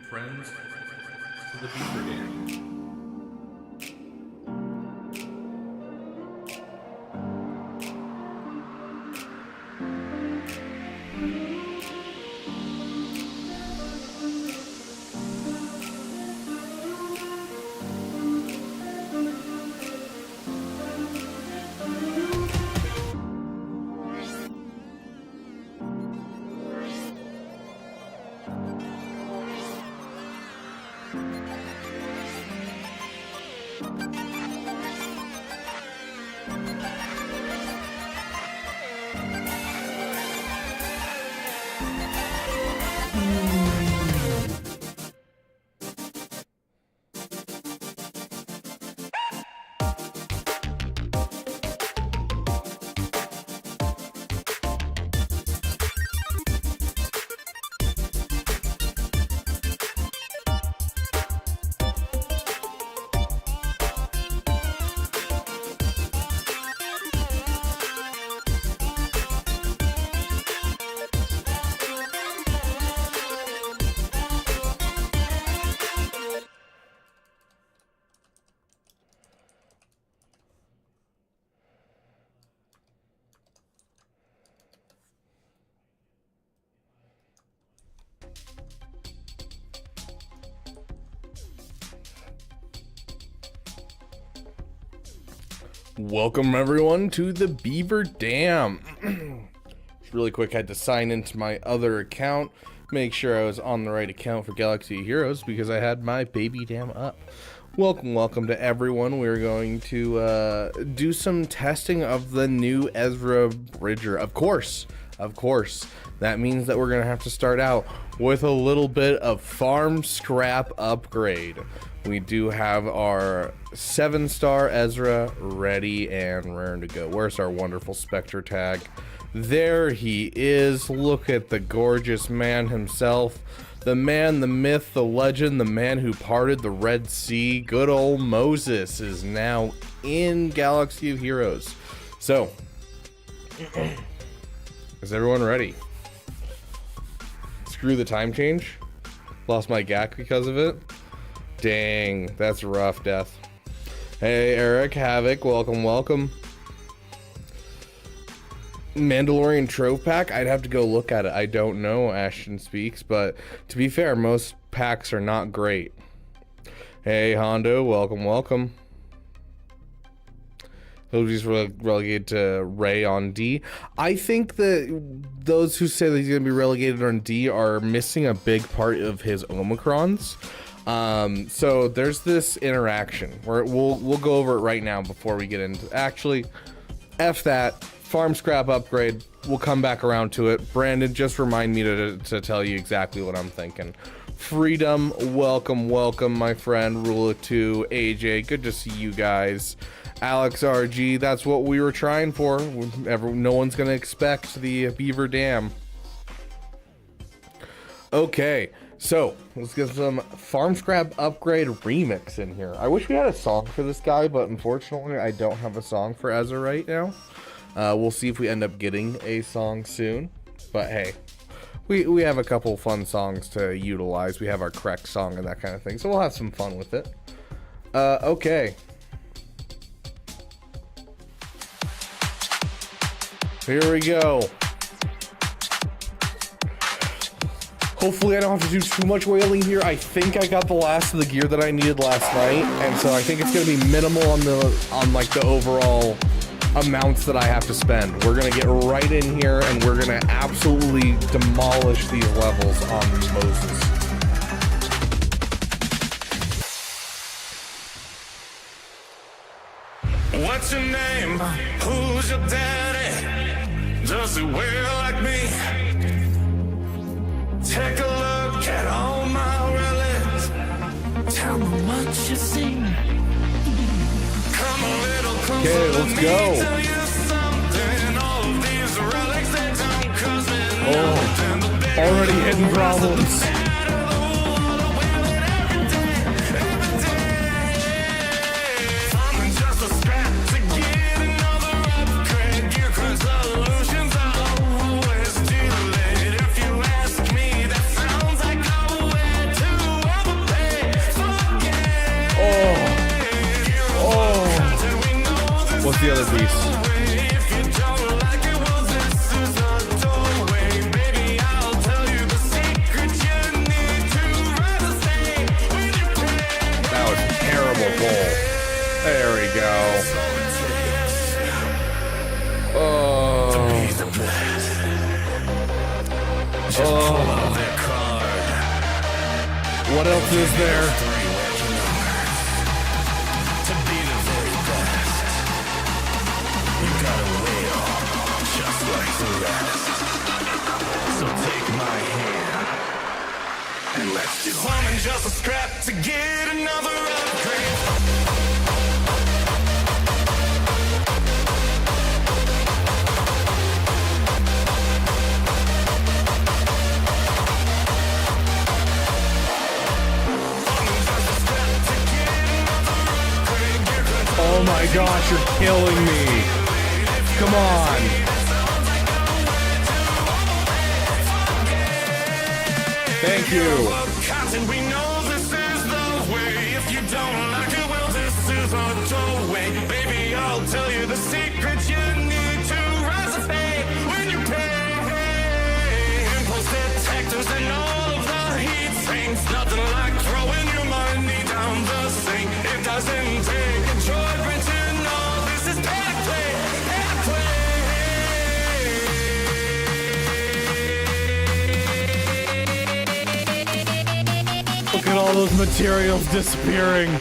friends to the Beaver Dam. Welcome everyone to the Beaver Dam. Just really quick, I had to sign into my other account, make sure I was on the right account for Galaxy Heroes because I had my baby dam up. Welcome to everyone. We're going to do some testing of the new Ezra Bridger. Of course. That means that we're gonna have to start out with a little bit of farm scrap upgrade. We do have our 7-star Ezra ready and raring to go. Where's our wonderful Spectre tag? There he is. Look at the gorgeous man himself. The man, the myth, the legend, the man who parted the Red Sea. Good old Moses is now in Galaxy of Heroes. So, is everyone ready? Screw the time change. Lost my GAC because of it. Dang, that's rough, Death. Hey, Eric, Havoc, welcome. Mandalorian Trove Pack? I'd have to go look at it. I don't know, Ashton Speaks, but to be fair, most packs are not great. Hey, Hondo, welcome. He'll just relegated to Ray on D. I think that those who say that he's going to be relegated on D are missing a big part of his Omicrons. So there's this interaction where we'll go over it right now before we get into actually F that farm scrap upgrade. We'll come back around to it. Brandon, just remind me to tell you exactly what I'm thinking. Freedom, welcome, my friend. Rule of 2, AJ, good to see you guys. Alex RG, that's what we were trying for. No one's gonna expect the Beaver Dam. Okay. So, let's get some Farm Scrap Upgrade Remix in here. I wish we had a song for this guy, but unfortunately I don't have a song for Ezra right now. We'll see if we end up getting a song soon. But hey, we have a couple fun songs to utilize. We have our correct song and that kind of thing, so we'll have some fun with it. Okay. Here we go. Hopefully I don't have to do too much whaling here. I think I got the last of the gear that I needed last night, and so I think it's gonna be minimal on like the overall amounts that I have to spend. We're gonna get right in here and we're gonna absolutely demolish these levels on Moses. What's your name? Who's your daddy? Does he wear like me? Take a look at all my relics. Tell me what you see. Come a little closer. Okay, let's go. Tell you something. All of these relics, they don't cause me Oh, already hitting problems. piece. If you don't like it, well, this is a doorway. Baby, I'll tell you the secret you need to rather stay when you pay. That was a terrible pull. There we go. Oh. What else is there? To be the very best, you gotta wail just like the rest. So take my hand and let's do it. Woman, just a scrap to get another upgrade. Oh my gosh, you're killing me. Come on. Thank you. Cotton, we know this is the way. If you don't like it, well, this is our doorway. Baby, I'll tell you the secret you need to rise and pay when you pay. Impulse detectors and all of the heat sinks. Nothing like throwing your money down the sink. It doesn't take a joy to know this is bad play, bad play. Look at all those materials disappearing.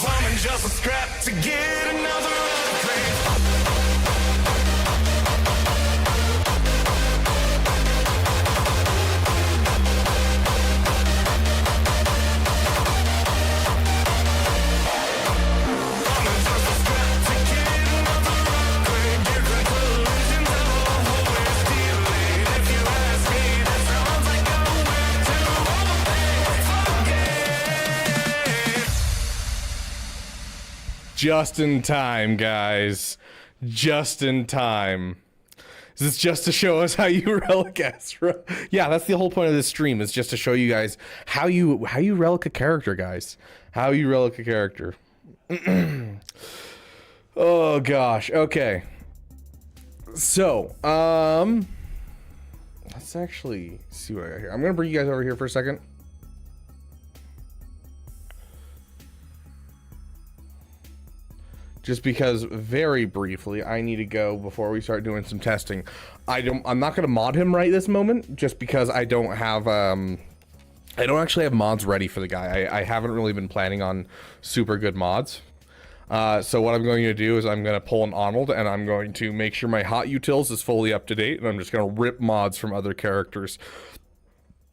Woman, just a scrap to get another upgrade. Just in time, guys. Just in time. Is this just to show us how you relic Ezra? Yeah, that's the whole point of this stream, is just to show you guys how you relic a character, guys. How you relic a character. Oh gosh. Okay. So, let's actually see what I got here. I'm gonna bring you guys over here for a second. Just because, very briefly, I need to go before we start doing some testing. I'm not gonna mod him right this moment, just because I don't have I don't actually have mods ready for the guy. I haven't really been planning on super good mods. So what I'm going to do is I'm gonna pull an Arnold, and I'm going to make sure my hot utils is fully up to date, and I'm just gonna rip mods from other characters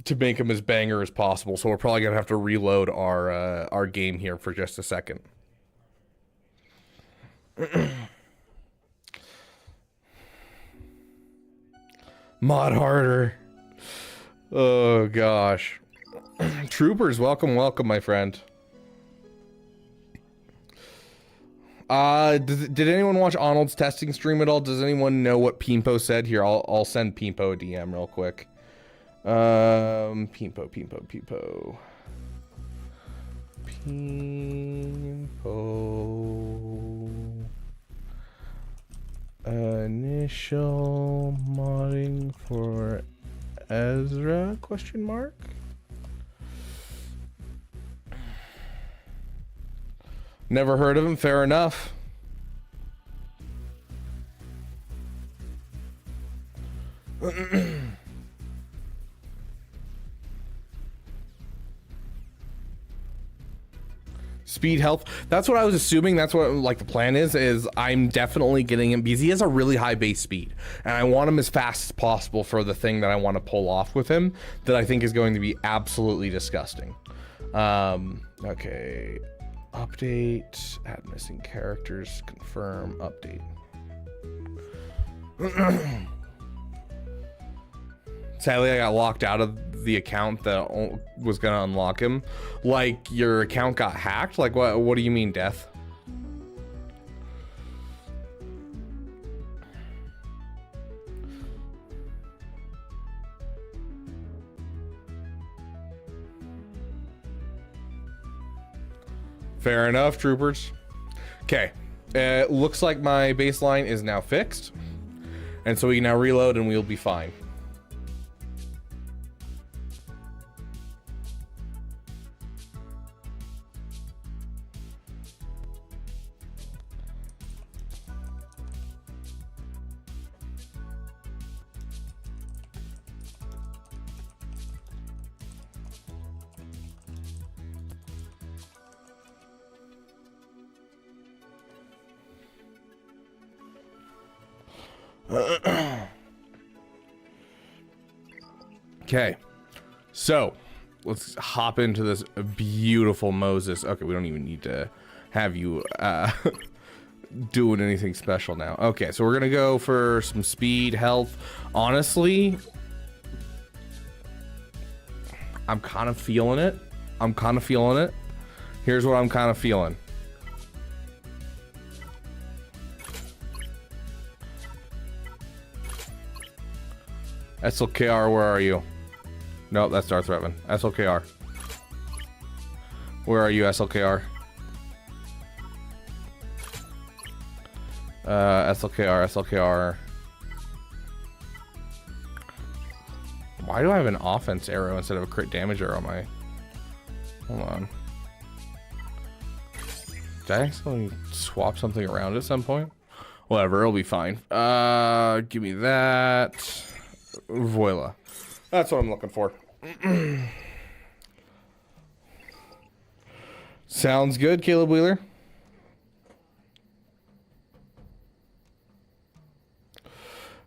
to make him as banger as possible. So we're probably gonna have to reload our game here for just a second. Mod harder. Oh gosh. Troopers, welcome, my friend. Did anyone watch Arnold's testing stream at all? Does anyone know what Pimpo said? Here, I'll send Pimpo a DM real quick. Pimpo. Initial modding for Ezra, question mark? Never heard of him, fair enough. Speed, health. That's what I was assuming. That's what like the plan is I'm definitely getting him because he has a really high base speed and I want him as fast as possible for the thing that I want to pull off with him that I think is going to be absolutely disgusting. Okay. Update, add missing characters, confirm, update. Sadly, I got locked out of the account that was gonna unlock him. Like, your account got hacked? Like, what do you mean, Death? Fair enough, troopers. Okay, it looks like my baseline is now fixed. And so we can now reload and we'll be fine. Okay, so let's hop into this beautiful Moses. Okay, we don't even need to have you doing anything special now. Okay, so we're gonna go for some speed, health. Honestly, I'm kind of feeling it. Here's what I'm kind of feeling. SLKR, where are you? Nope, that's Darth Revan. SLKR. Where are you, SLKR? SLKR. Why do I have an offense arrow instead of a crit damage arrow on my... Hold on. Did I accidentally swap something around at some point? Whatever, it'll be fine. Give me that. Voila. That's what I'm looking for. Sounds good, Caleb Wheeler.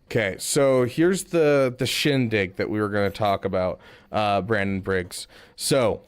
Okay, so here's the shindig that we were going to talk about, Brandon Briggs. So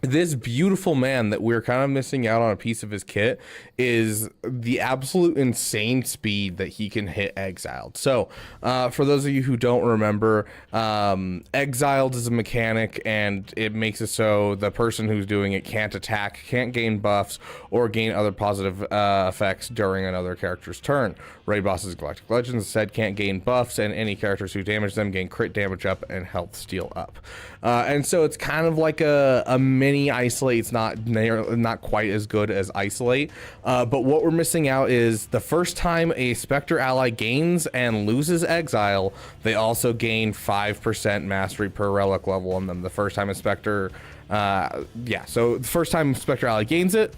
this beautiful man that we're kind of missing out on a piece of his kit is the absolute insane speed that he can hit Exiled. So for those of you who don't remember, Exiled is a mechanic and it makes it so the person who's doing it can't attack, can't gain buffs, or gain other positive effects during another character's turn. Raid bosses Galactic Legends said can't gain buffs, and any characters who damage them gain crit damage up and health steal up. And so it's kind of like a mini Isolate. It's not quite as good as Isolate, but what we're missing out is the first time a Spectre ally gains and loses Exile, they also gain 5% mastery per relic level on them. The first time a Spectre, so the first time Spectre ally gains it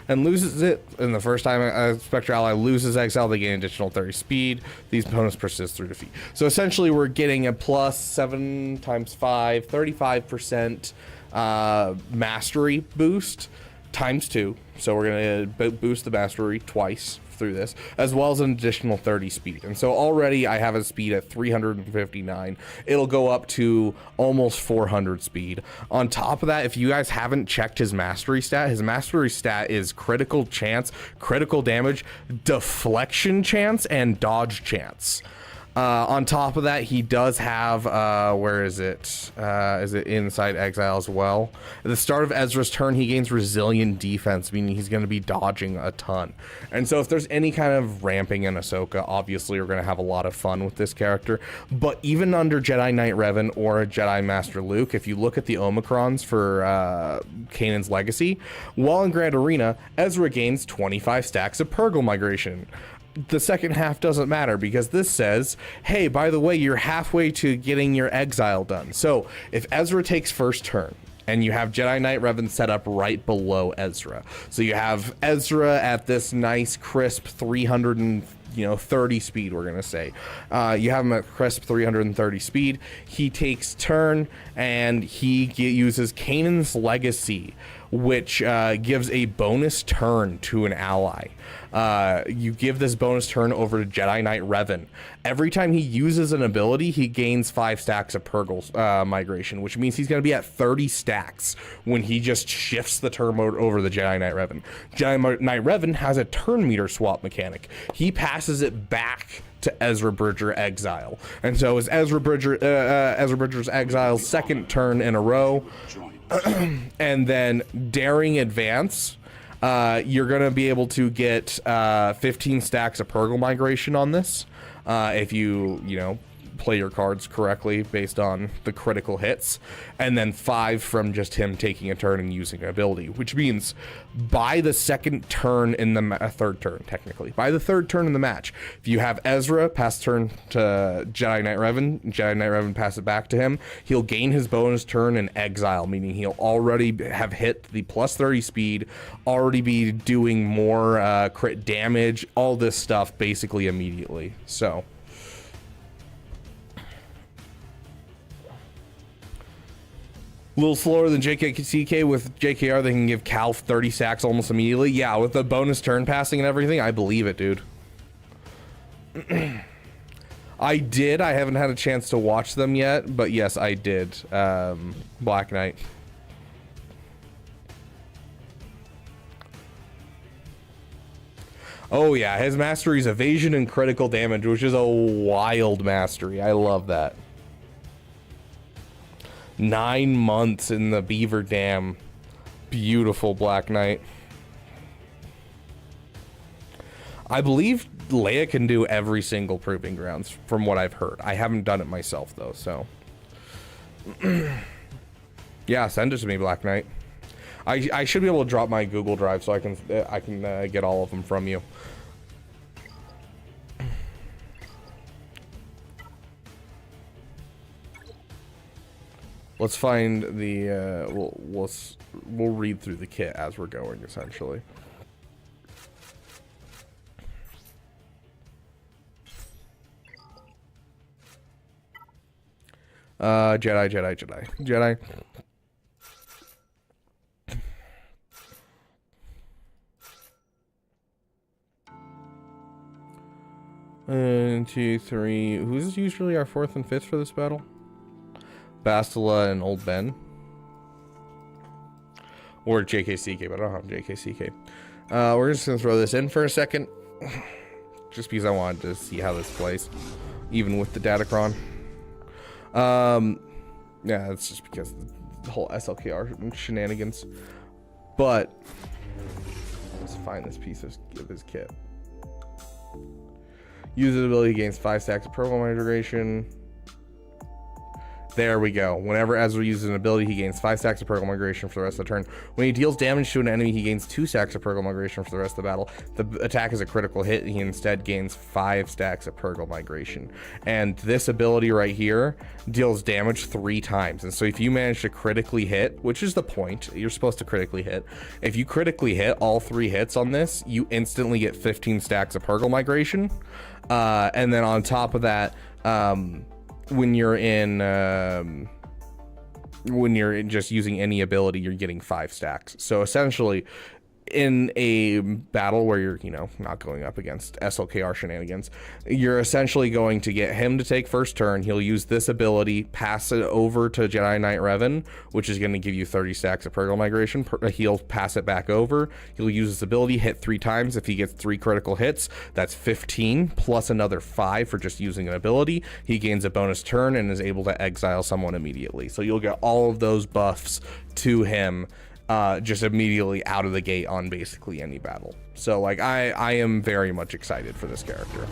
and loses it, and the first time a Spectre ally loses Exile, they gain additional 30 speed. These bonus persist through defeat. So essentially we're getting a plus 7 times 5, 35% mastery boost times 2. So we're gonna boost the mastery twice through this, as well as an additional 30 speed. And so already I have a speed at 359. It'll go up to almost 400 speed. On top of that, if you guys haven't checked his mastery stat is critical chance, critical damage, deflection chance, and dodge chance. On top of that, he does have, where is it? Is it inside Exile as well? At the start of Ezra's turn, he gains resilient defense, meaning he's going to be dodging a ton. And so if there's any kind of ramping in Ahsoka, obviously we're going to have a lot of fun with this character. But even under Jedi Knight Revan or Jedi Master Luke, if you look at the Omicrons for Kanan's Legacy, while in Grand Arena, Ezra gains 25 stacks of Purgle Migration. The second half doesn't matter because this says, hey, by the way, you're halfway to getting your Exile done. So if Ezra takes first turn and you have Jedi Knight Revan set up right below Ezra, so you have Ezra at this nice crisp 330 speed, we're gonna say. You have him at crisp 330 speed. He takes turn and he uses Kanan's Legacy, which gives a bonus turn to an ally. You give this bonus turn over to Jedi Knight Revan. Every time he uses an ability, he gains 5 stacks of Purgle migration, which means he's going to be at 30 stacks when he just shifts the turn mode over the Jedi Knight Revan. Jedi Knight Revan has a turn meter swap mechanic. He passes it back to Ezra Bridger Exile, and so as Ezra Bridger's Exile's second turn in a row, and then Daring Advance, you're gonna be able to get 15 stacks of Purgle migration on this if you play your cards correctly based on the critical hits, and then 5 from just him taking a turn and using an ability, which means by the second turn in the third turn, technically by the third turn in the match, if you have Ezra pass turn to Jedi Knight Revan pass it back to him, he'll gain his bonus turn in Exile, meaning he'll already have hit the plus 30 speed, already be doing more crit damage, all this stuff basically immediately. So a little slower than JKCK. With JKR, they can give Cal 30 stacks almost immediately. Yeah, with the bonus turn passing and everything, I believe it, dude. I haven't had a chance to watch them yet, but yes, I did. Black Knight. Oh yeah, his mastery is evasion and critical damage, which is a wild mastery. I love that. 9 months in the Beaver Dam. Beautiful Black Knight. I believe Leia can do every single Proving Grounds from what I've heard. I haven't done it myself though, so. Yeah, send it to me, Black Knight. I should be able to drop my Google Drive so I can get all of them from you. Let's find the we'll read through the kit as we're going, essentially. Jedi. 1, 2, 3. Who's usually our 4th and 5th for this battle? Bastila and Old Ben. Or JKCK, but I don't have JKCK. We're just gonna throw this in for a second. Just because I wanted to see how this plays. Even with the Datacron. Yeah, it's just because the whole SLKR shenanigans. But let's find this piece of his kit. Use the ability gains 5 stacks of purple migration. There we go. Whenever Ezra uses an ability, he gains 5 stacks of Purgle Migration for the rest of the turn. When he deals damage to an enemy, he gains 2 stacks of Purgle Migration for the rest of the battle. The attack is a critical hit. He instead gains 5 stacks of Purgle Migration. And this ability right here deals damage 3 times. And so if you manage to critically hit, which is the point, you're supposed to critically hit. If you critically hit all 3 hits on this, you instantly get 15 stacks of Purgle Migration. And then on top of that, when you're just using any ability, you're getting 5 stacks. So essentially, in a battle where you're, not going up against SLKR shenanigans, you're essentially going to get him to take first turn. He'll use this ability, pass it over to Jedi Knight Revan, which is going to give you 30 stacks of Purgle Migration. He'll pass it back over. He'll use this ability, hit 3 times. If he gets 3 critical hits, that's 15 plus another 5 for just using an ability. He gains a bonus turn and is able to exile someone immediately. So you'll get all of those buffs to him just immediately out of the gate on basically any battle. So like I am very much excited for this character.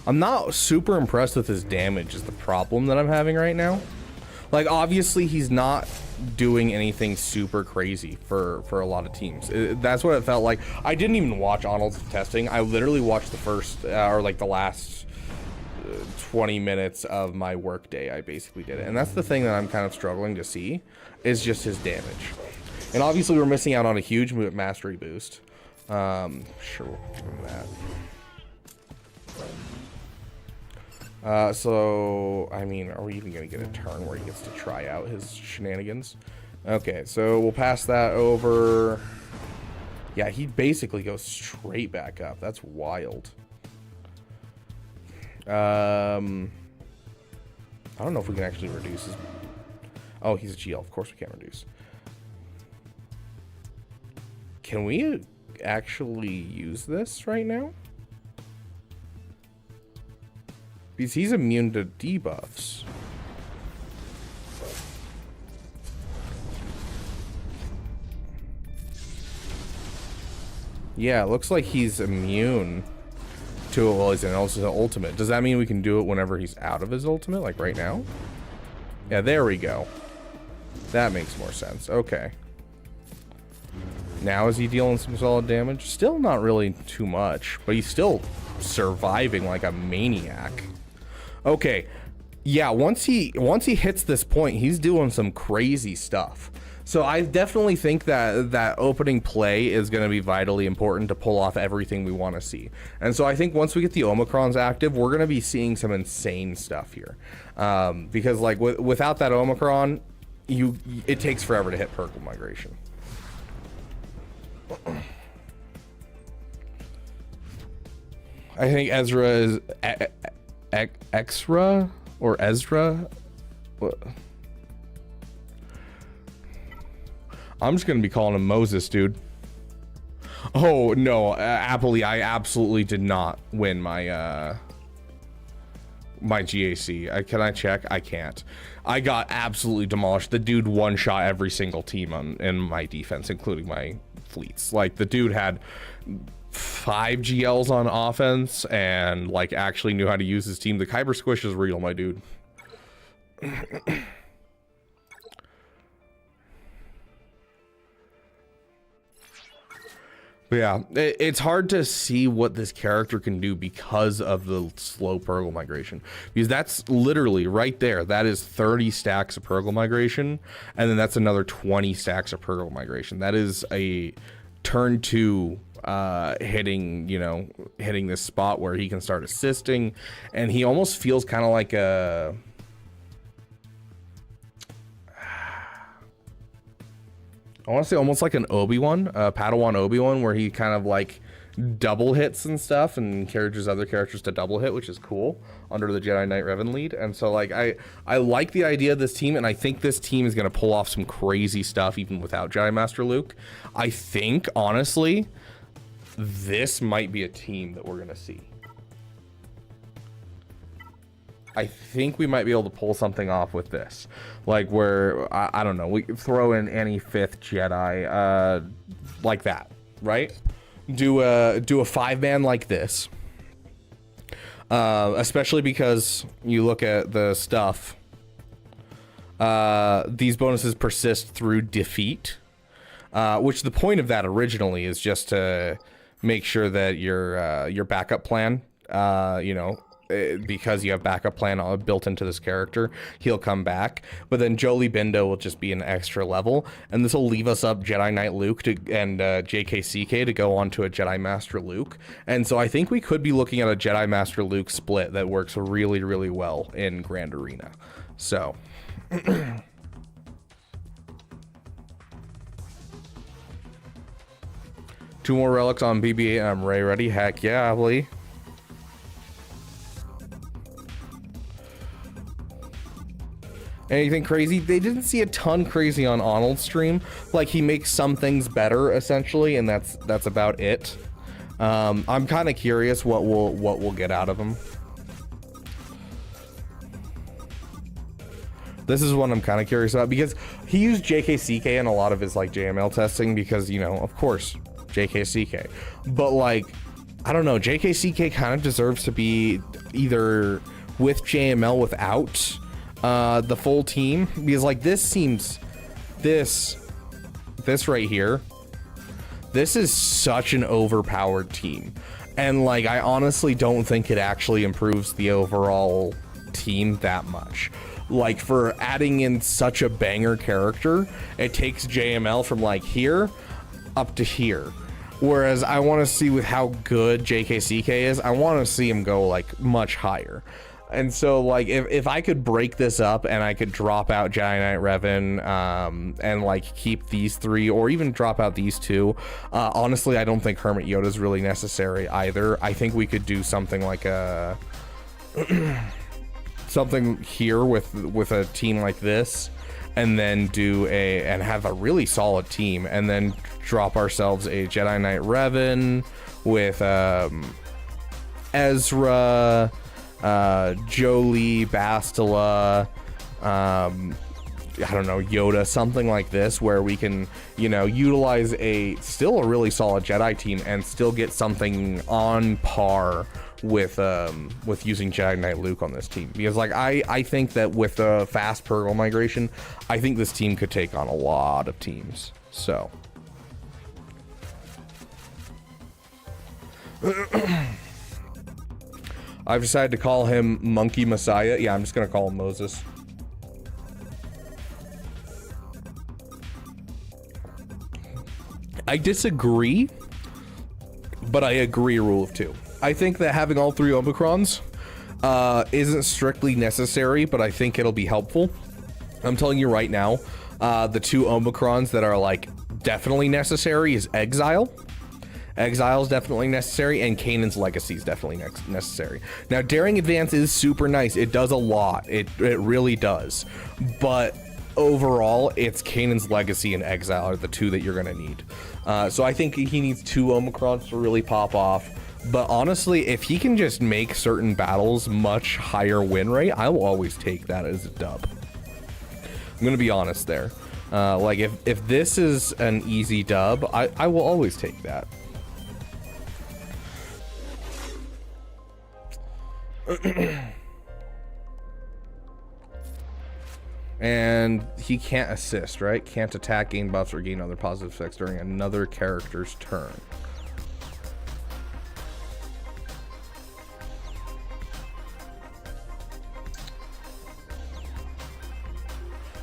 I'm not super impressed with his damage is the problem that I'm having right now. Like, obviously he's not doing anything super crazy for a lot of teams. That's what it felt like. I didn't even watch Arnold's testing. I literally watched the first or like the last 20 minutes of my work day. I basically did it, and that's the thing that I'm kind of struggling to see is just his damage. And obviously we're missing out on a huge mastery boost. Sure, we'll give him that. So, I mean, are we even going to get a turn where he gets to try out his shenanigans? Okay, so we'll pass that over. Yeah, he basically goes straight back up. That's wild. I don't know if we can actually reduce his... Oh, he's a GL. Of course we can't reduce. Can we actually use this right now? Because he's immune to debuffs. Yeah, it looks like he's immune to it while he's in his ultimate. Does that mean we can do it whenever he's out of his ultimate, like right now? Yeah, there we go. That makes more sense. Okay. Now is he dealing some solid damage? Still not really too much, but he's still surviving like a maniac. Okay, yeah, once he hits this point, he's doing some crazy stuff. So I definitely think that opening play is going to be vitally important to pull off everything we want to see. And so I think once we get the Omicrons active, we're going to be seeing some insane stuff here. Because like without that Omicron, it takes forever to hit Purple Migration. I think Ezra is Ezra or Ezra. What? I'm just gonna be calling him Moses, dude. Oh no, happily, I absolutely did not win my my GAC. Can I check? I can't. I got absolutely demolished. The dude one-shot every single team in my defense, including my fleets. Like, the dude had 5 GLs on offense and like actually knew how to use his team. The Kyber squish is real, my dude. But yeah, it's hard to see what this character can do because of the slow Purgle Migration. Because that's literally right there. That is 30 stacks of Purgle Migration. And then that's another 20 stacks of Purgle Migration. That is a turn 2 hitting this spot where he can start assisting. And he almost feels kind of like a... I want to say almost like an Obi-Wan, Padawan Obi-Wan, where he kind of like double hits and stuff and encourages other characters to double hit, which is cool under the Jedi Knight Revan lead. And so like I like the idea of this team, and I think this team is going to pull off some crazy stuff even without Jedi Master Luke. I think honestly this might be a team that we're going to see. I think we might be able to pull something off with this, like where I don't know, we throw in any 5th Jedi like that, right? Do a 5-man like this, especially because you look at the stuff. These bonuses persist through defeat, which the point of that originally is just to make sure that your backup plan, because you have backup plan built into this character, he'll come back. But then Jolie Bindo will just be an extra level, and this will leave us up Jedi Knight Luke and JKCK to go on to a Jedi Master Luke. And so I think we could be looking at a Jedi Master Luke split that works really, really well in Grand Arena. So... 2 more relics on BB-8 and I'm ready. Heck yeah, Lee. Anything crazy? They didn't see a ton crazy on Arnold's stream. Like, he makes some things better essentially, and that's about it. I'm kind of curious what we'll get out of him. This is what I'm kind of curious about, because he used JKCK in a lot of his like JML testing because, of course, JKCK. But like, I don't know, JKCK kind of deserves to be either with JML without the full team, because like this right here, this is such an overpowered team, and like I honestly don't think it actually improves the overall team that much. Like, for adding in such a banger character, it takes JML from like here up to here, whereas I want to see with how good JKCK is, I want to see him go like much higher. And so like if I could break this up and I could drop out Jedi Knight Revan and like keep these three, or even drop out these two, honestly I don't think Hermit Yoda is really necessary either. I think we could do something like a something here with a team like this, and then and have a really solid team, and then drop ourselves a Jedi Knight Revan with Ezra, Jolie, Bastila, I don't know, Yoda, something like this, where we can, you know, utilize still a really solid Jedi team and still get something on par with using Jedi Knight Luke on this team. Because like I think that with the fast Purgle migration, I think this team could take on a lot of teams. So I've decided to call him Monkey Messiah. Yeah, I'm just gonna call him Moses. I disagree, but I agree rule of two. I think that having all three Omicrons isn't strictly necessary, but I think it'll be helpful. I'm telling you right now, the two Omicrons that are like definitely necessary is Exile. Exile is definitely necessary, and Kanan's Legacy is definitely necessary. Now, Daring Advance is super nice. It does a lot. It really does. But overall, it's Kanan's Legacy and Exile are the two that you're going to need. So I think he needs two Omicrons to really pop off. But honestly, if he can just make certain battles much higher win rate, I will always take that as a dub. I'm going to be honest there. Like, if this is an easy dub, I will always take that. And he can't assist, right? Can't attack, gain buffs, or gain other positive effects during another character's turn.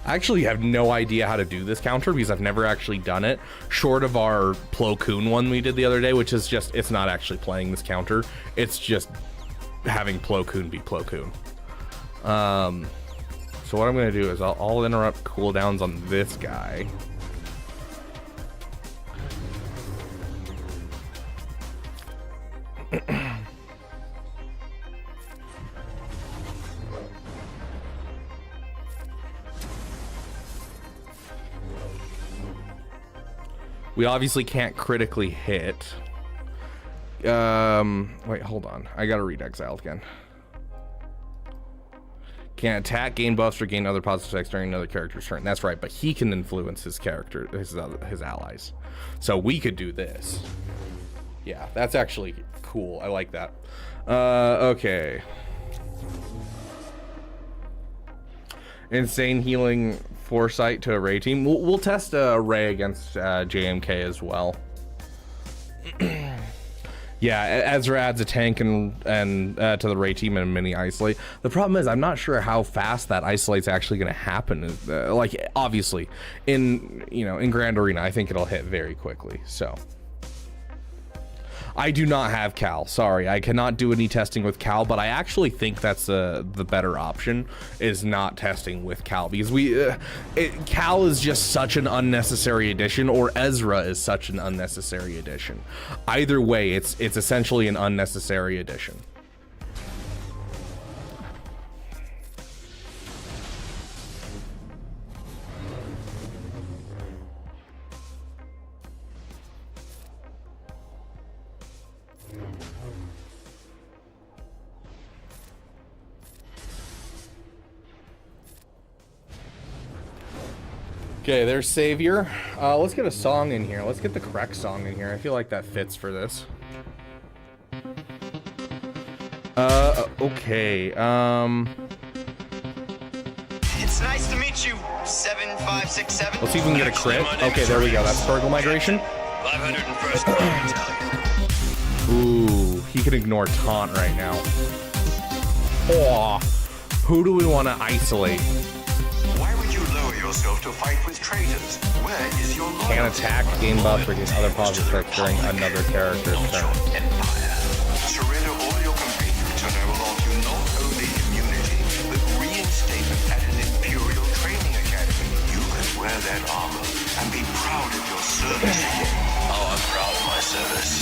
I actually have no idea how to do this counter because I've never actually done it, short of our Plo Koon one we did the other day, which is just, it's not actually playing this counter. It's just having Plo Koon be Plo Koon. So what I'm going to do is I'll interrupt cooldowns on this guy. We obviously can't critically hit. Wait, hold on. I gotta read Exile again. Can't attack, gain buffs, or gain other positive effects during another character's turn. That's right, but he can influence his character, his allies. So we could do this. Yeah, that's actually cool. I like that. Okay. Insane healing foresight to a Ray team. We'll test Ray against JMK as well. Yeah, Ezra adds a tank and to the Ray team and a mini isolate. The problem is I'm not sure how fast that isolate's actually going to happen. Like, obviously, in Grand Arena, I think it'll hit very quickly. So I do not have Cal. Sorry, I cannot do any testing with Cal, but I actually think that's the better option, is not testing with Cal, because Cal is just such an unnecessary addition, or Ezra is such an unnecessary addition. Either way, it's essentially an unnecessary addition. Okay, there's Savior. Let's get a song in here. Let's get the correct song in here. I feel like that fits for this. Okay, It's nice to meet you, 7567. let's see if we can get a crit. Okay, there we go. That's Fergal Migration. 501st Battalion. Ooh, he can ignore taunt right now. Oh, who do we want to isolate? Why would you lower yourself to fight with traitors? Where is your loyalty? Can attack, gain buff, or gain other positive effects during another character's turn. Empire. Surrender all your compatriots and I will offer you not only immunity, but reinstatement at an Imperial training academy. You can wear that armor and be proud of your service again. Oh, I'm proud of my service.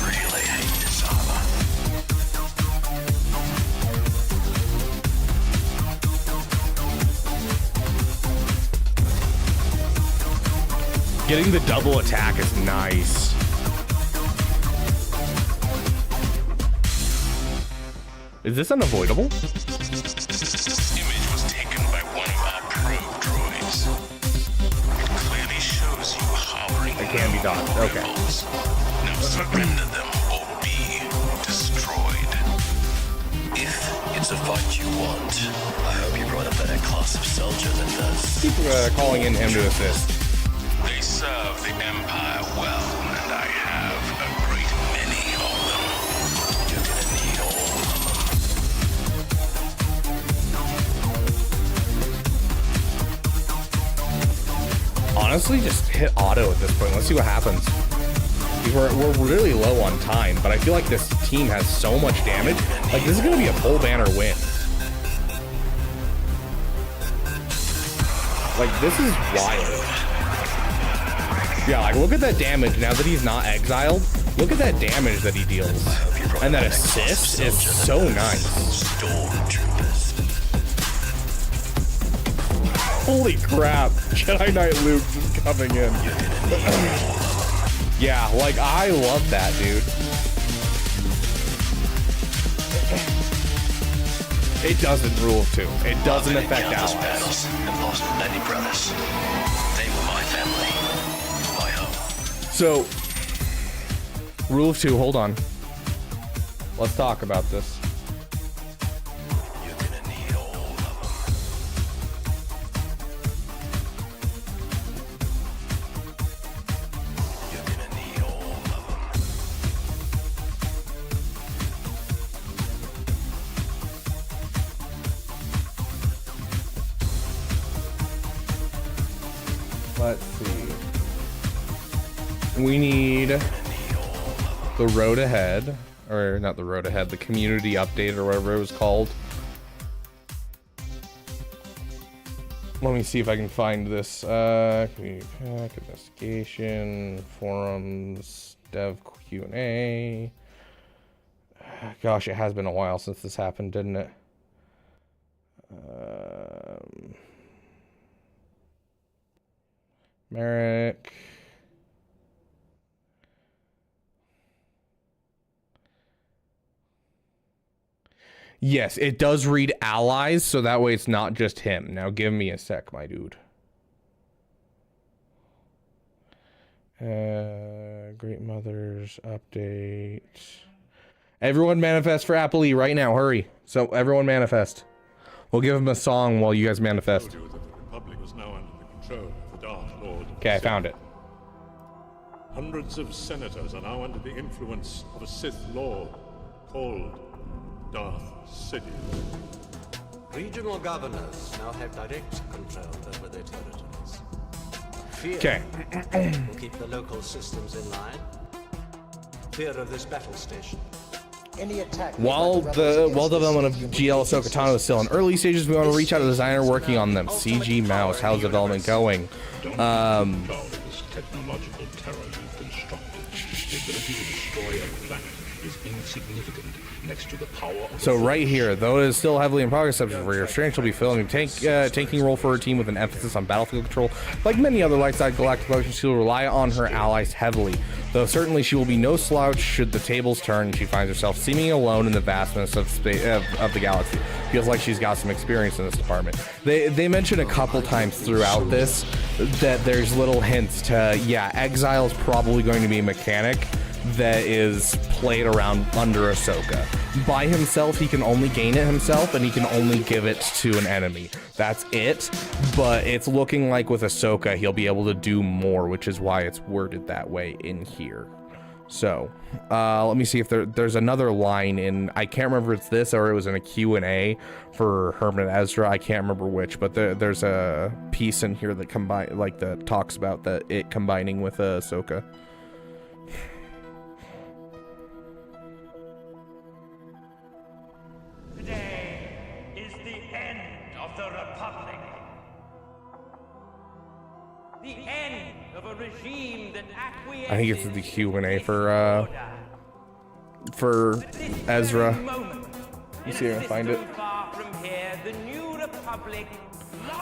Really hate this armor. Getting the double attack is nice. Is this unavoidable? Image was taken by one of our probe droids. It clearly shows you hovering. It can be dodged. Okay. Now surrender them or be destroyed. If it's a fight you want, I hope you brought a better class of soldier than does. Keep calling in him to assist. They serve the Empire well, and I have a great many of them. You're gonna need all of them. Honestly, just hit auto at this point. Let's see what happens. We're really low on time, but I feel like this team has so much damage. Like, this is going to be a full banner win. Like, this is wild. Yeah, like, look at that damage now that he's not exiled. Look at that damage that he deals. And that assist is so nice. Stormtroopers. Holy crap. Jedi Knight Luke just coming in. Yeah, like, I love that, dude. It doesn't rule of 2. It doesn't affect allies. Battles and lost many brothers. They were my family. My home. So, rule of 2, hold on. Let's talk about this. You're gonna need all of them. You're gonna need all of them. Let's see. We need the road ahead, or not the road ahead, the community update or whatever it was called. Let me see if I can find this. Community pack, investigation, forums, dev Q&A. Gosh, it has been a while since this happened, didn't it? Merrick. Yes, it does read allies, so that way it's not just him. Now give me a sec, my dude. Great Mothers update. Everyone manifest for Apple E right now, hurry. So everyone manifest. We'll give him a song while you guys manifest. The Republic was now under the control of the Dark Lord. Okay, I found it. Hundreds of senators are now under the influence of a Sith Lord called Darth Sidious. Regional governors now have direct control over their territories. Fear Okay. will keep the local systems in line. Fear of this battle station. Any attack While development of GL Ahsoka Tano is still in early stages, we want to reach out to a designer working on them. CG Mouse, how's development going? Technological terror you've constructed, the ability to destroy a planet is insignificant next to the power of So the right here, though it is still heavily in progress subject for your strength, she'll be filling a tanking role for her team with an emphasis on battlefield control. Like many other light-side galactic potions, she will rely on her allies heavily, though certainly she will be no slouch should the tables turn and she finds herself seeming alone in the vastness of space of the galaxy. Feels like she's got some experience in this department. They mention a couple times throughout this that there's little hints to, yeah, Exile's probably going to be a mechanic that is played around under Ahsoka. By himself, he can only gain it himself, and he can only give it to an enemy. That's it, but it's looking like with Ahsoka, he'll be able to do more, which is why it's worded that way in here. So, let me see if there's another line in, I can't remember if it's this or it was in a Q&A for Herman and Ezra, I can't remember which, but there's a piece in here that that talks about it combining with Ahsoka. Today is the end of the Republic. The end of a regime that acquiesces. I think it's the Q&A for Ezra. You see if I can find it.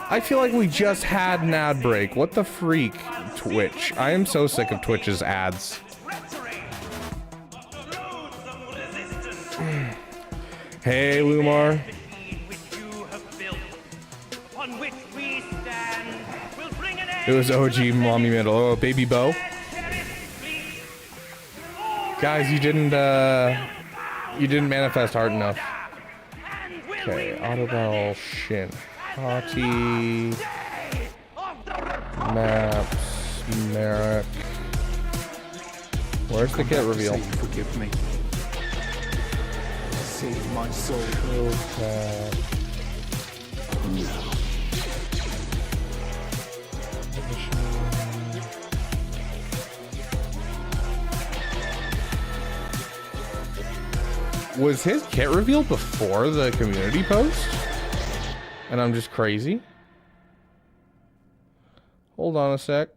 I feel like we just had an ad break. What the freak, Twitch? I am so sick of Twitch's ads. Hey, Lumar. It was OG Mommy Middle. Oh, Baby Bo. Guys, you didn't manifest hard enough. Okay, Autobell, Shin, Hati, Maps, Merrick. Where's the kit reveal? Forgive me. Save my soul. Was his kit reveal before the community post? And I'm just crazy? Hold on a sec.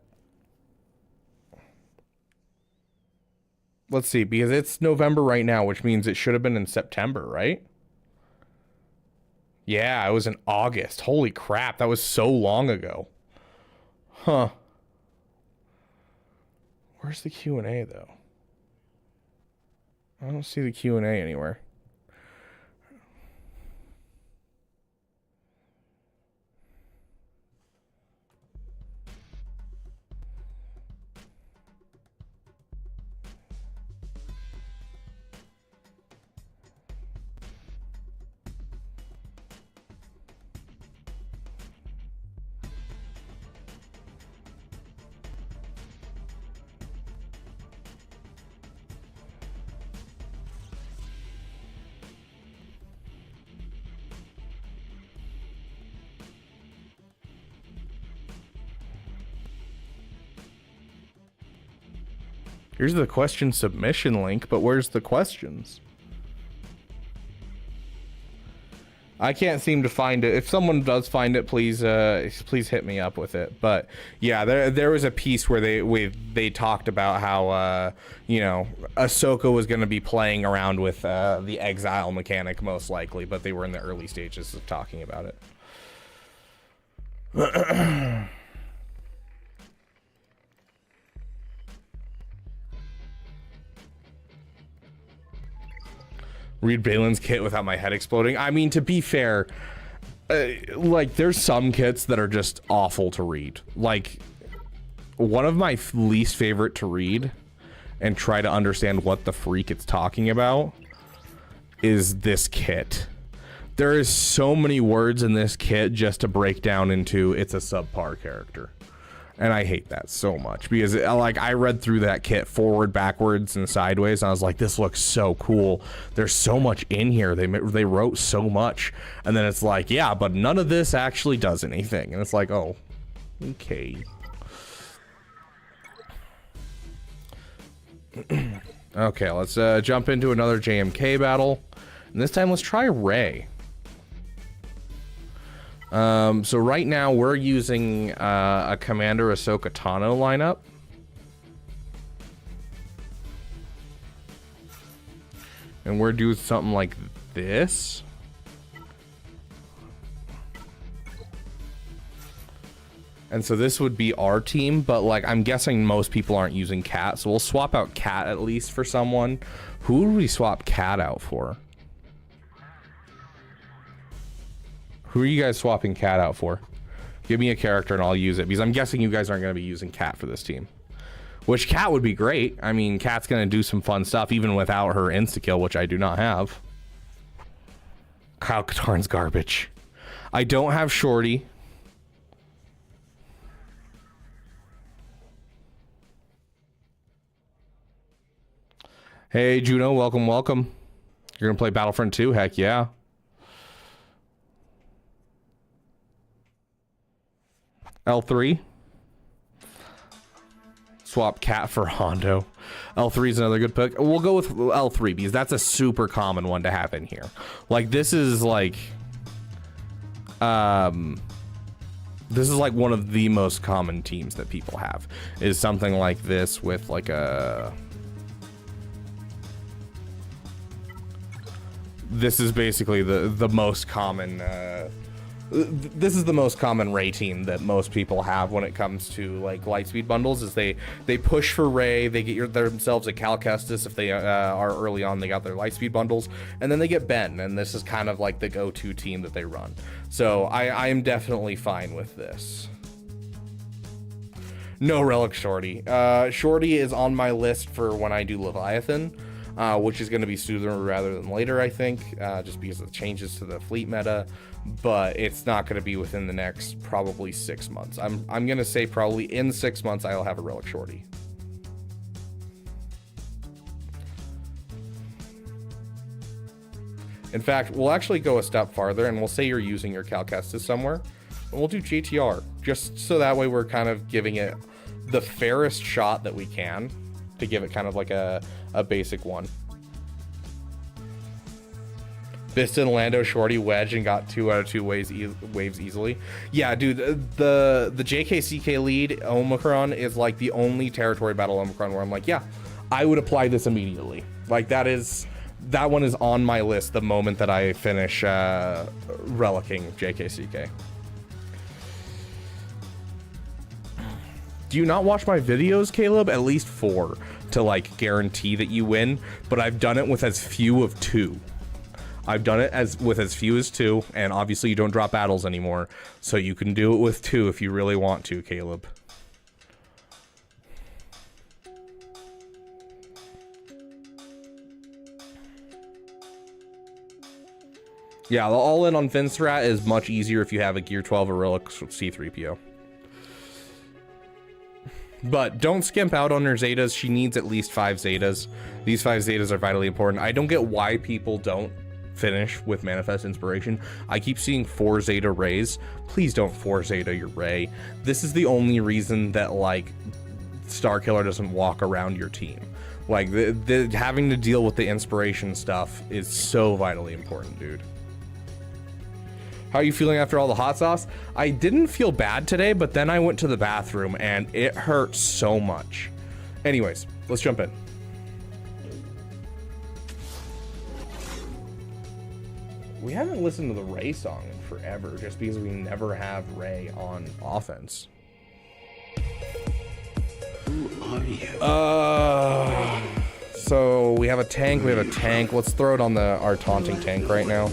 Let's see, because it's November right now, which means it should have been in September, right? Yeah, it was in August. Holy crap, that was so long ago. Huh. Where's the Q&A, though? I don't see the Q&A anywhere. Here's the question submission link, but where's the questions? I can't seem to find it. If someone does find it, please hit me up with it. But yeah, there was a piece where they talked about how you know, Ahsoka was going to be playing around with the exile mechanic most likely, but they were in the early stages of talking about it. Read Balin's kit without my head exploding. I mean, to be fair, like, there's some kits that are just awful to read. Like, one of my least favorite to read and try to understand what the freak it's talking about is this kit. There is so many words in this kit just to break down into it's a subpar character. And I hate that so much because, like, I read through that kit forward, backwards, and sideways, and I was like, this looks so cool. There's so much in here. They wrote so much. And then it's like, yeah, but none of this actually does anything. And it's like, oh, okay. Okay, let's jump into another JMK battle. And this time, let's try Rey. So right now we're using a Commander Ahsoka Tano lineup. and we're doing something like this. And so this would be our team, but like I'm guessing most people aren't using Cat, so we'll swap out Cat at least for someone. Who would we swap Cat out for? Who are you guys swapping Cat out for? Give me a character and I'll use it, because I'm guessing you guys aren't going to be using Cat for this team. Which Cat would be great. I mean, Cat's going to do some fun stuff even without her insta-kill, which I do not have. Kyle Katarn's garbage. I don't have Shorty. Hey, Juno, welcome, welcome. You're going to play Battlefront 2? Heck yeah. L3. Swap Cat for Hondo. L3 is another good pick. We'll go with L3 because that's a super common one to have in here. Like, this is like... this is like one of the most common teams that people have. Is something like this with like a... This is basically the most common this is the most common Rey team that most people have when it comes to like Lightspeed bundles. Is they push for Rey, they get themselves a Cal Kestis if they are early on, they got their Lightspeed bundles, and then they get Ben, and this is kind of like the go-to team that they run. So I am definitely fine with this. No Relic Shorty. Shorty is on my list for when I do Leviathan. Which is going to be sooner rather than later, I think, just because of the changes to the fleet meta, but it's not going to be within the next probably 6 months. I'm going to say probably in 6 months I'll have a Relic Shorty. In fact, we'll actually go a step farther and we'll say you're using your Cal Kestis somewhere, and we'll do JTR, just so that way we're kind of giving it the fairest shot that we can to give it kind of like a basic one. Biston, Lando, Shorty, Wedge, and got 2 out of 2 waves easily. Yeah, dude, the JKCK lead Omicron is like the only territory battle Omicron where I'm like, yeah, I would apply this immediately. Like that one is on my list the moment that I finish relicking JKCK. Do you not watch my videos, Caleb? At least 4 to like guarantee that you win, but I've done it with as few of 2. I've done it with as few as 2, and obviously you don't drop battles anymore, so you can do it with 2 if you really want to, Caleb. Yeah, the all-in on Finstrat is much easier if you have a Gear 12 or Relic C-3PO. But don't skimp out on her Zetas. She needs at least 5 Zetas. These 5 Zetas are vitally important. I don't get why people don't finish with Manifest Inspiration. I keep seeing 4 Zeta Rays. Please don't 4 Zeta your Ray. This is the only reason that like Starkiller doesn't walk around your team. Like the having to deal with the inspiration stuff is so vitally important, dude. How are you feeling after all the hot sauce? I didn't feel bad today, but then I went to the bathroom and it hurt so much. Anyways, let's jump in. We haven't listened to the Rey song in forever, just because we never have Rey on offense. Who are you? So we have a tank, Let's throw it on our taunting tank right now.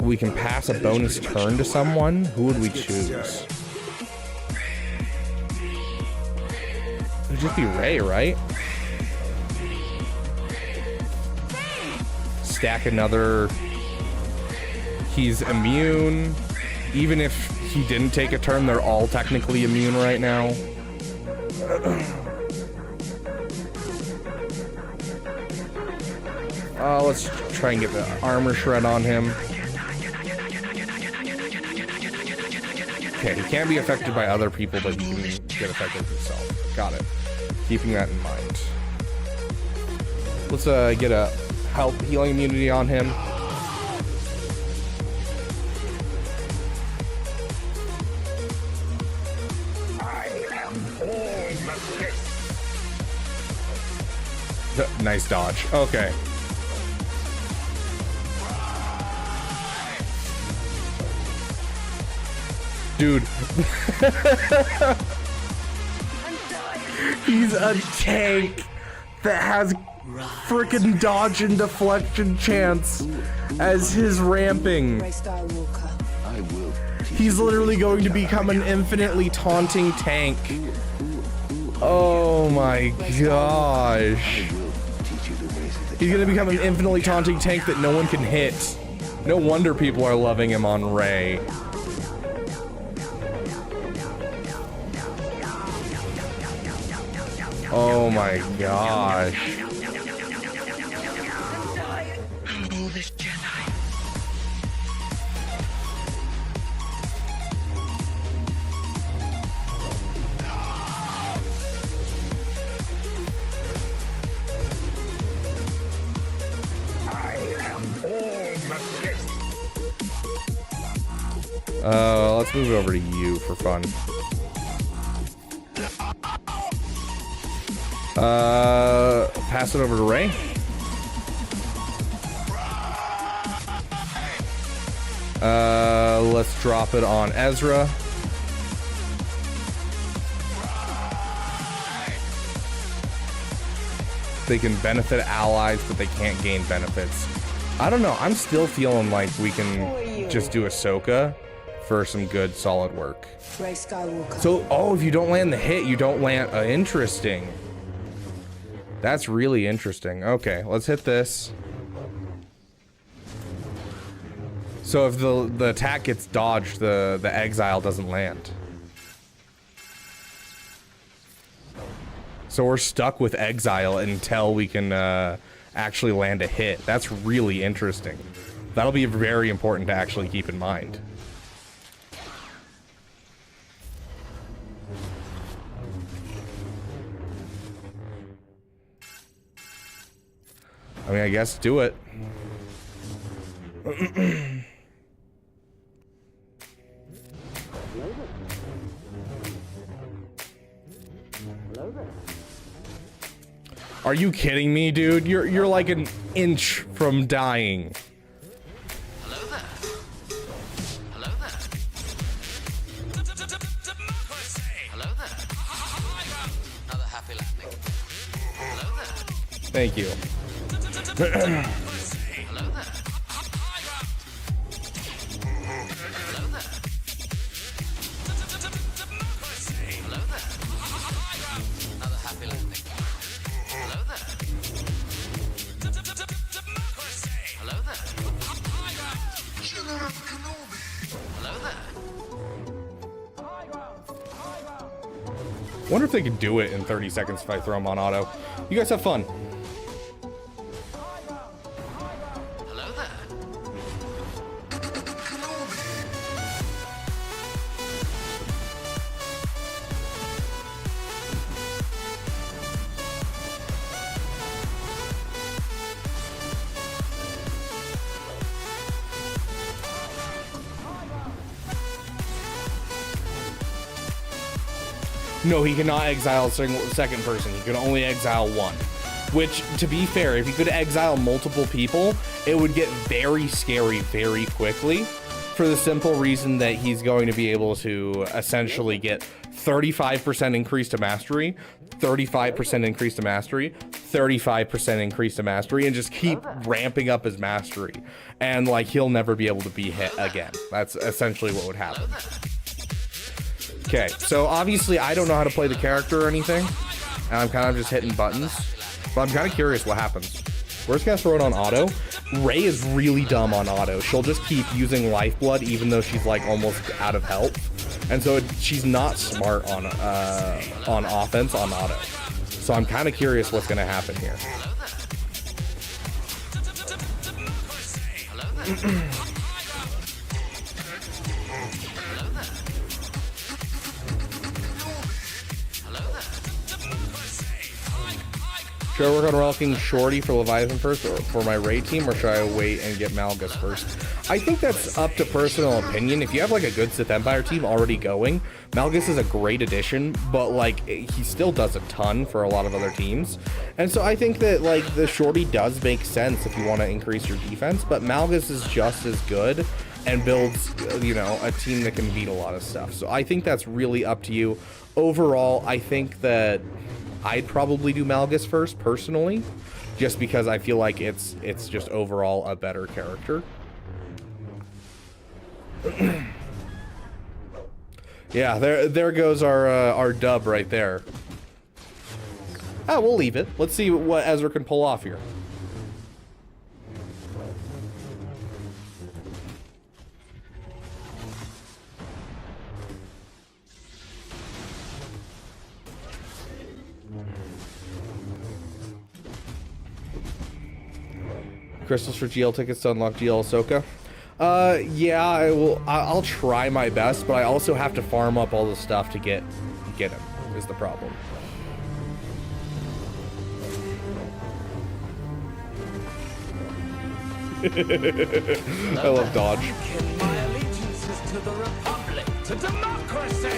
We can pass a bonus turn to someone. Who would we choose? It would just be Rey, right? Stack another. He's immune. Even if he didn't take a turn, they're all technically immune right now. Let's try and get the armor shred on him. Okay, he can't be affected by other people, but he can get affected himself. Got it. Keeping that in mind. Let's get a health healing immunity on him. Nice dodge. Okay. Dude. He's a tank that has frickin' dodge and deflection chance as his ramping. He's literally going to become an infinitely taunting tank. Oh my gosh. He's gonna become an infinitely taunting tank that no one can hit. No wonder people are loving him on Rey. Oh my gosh. Let's move it over to you for fun. Pass it over to Rey. Let's drop it on Ezra. They can benefit allies, but they can't gain benefits. I don't know. I'm still feeling like we can just do Ahsoka for some good, solid work. So, oh, if you don't land the hit, you don't land... interesting. That's really interesting. Okay, let's hit this. So if the attack gets dodged, the exile doesn't land. So we're stuck with exile until we can actually land a hit. That's really interesting. That'll be very important to actually keep in mind. I mean, I guess do it. Are you kidding me, dude? You're like an inch from dying. Hello there. Hello there. Hello there. Another happy landing. Hello there. Thank you. Hello there. Hello there. Hello there. Another happy landing. Hello there. Hello there. Hello there. Wonder if they could do it in 30 seconds if I throw them on auto. You guys have fun. Hello there. No, he cannot exile a second person. He can only exile one. Which, to be fair, if he could exile multiple people, it would get very scary very quickly. For the simple reason that he's going to be able to essentially get 35% increase to mastery, 35% increase to mastery, 35% increase to mastery, and just keep ramping up his mastery. And, like, he'll never be able to be hit again. That's essentially what would happen. Okay, so obviously I don't know how to play the character or anything, and I'm kind of just hitting buttons, but I'm kind of curious what happens. We're just gonna throw it on auto. Rey is really dumb on auto. She'll just keep using lifeblood even though she's like almost out of health, and so she's not smart on offense on auto. So I'm kind of curious what's gonna happen here. Should I work on rocking Shorty for Leviathan first or for my raid team, or should I wait and get Malgus first? I think that's up to personal opinion. If you have like a good Sith Empire team already going, Malgus is a great addition, but like he still does a ton for a lot of other teams. And so I think that like the Shorty does make sense if you want to increase your defense, but Malgus is just as good and builds, you know, a team that can beat a lot of stuff. So I think that's really up to you. Overall, I think that I'd probably do Malgus first, personally, just because I feel like it's just overall a better character. Yeah, there goes our dub right there. Ah, we'll leave it. Let's see what Ezra can pull off here. Crystals for GL tickets to unlock GL Ahsoka. Yeah, I'll try my best, but I also have to farm up all the stuff to get him, is the problem. I love dodge. My allegiance is to the Republic, to democracy!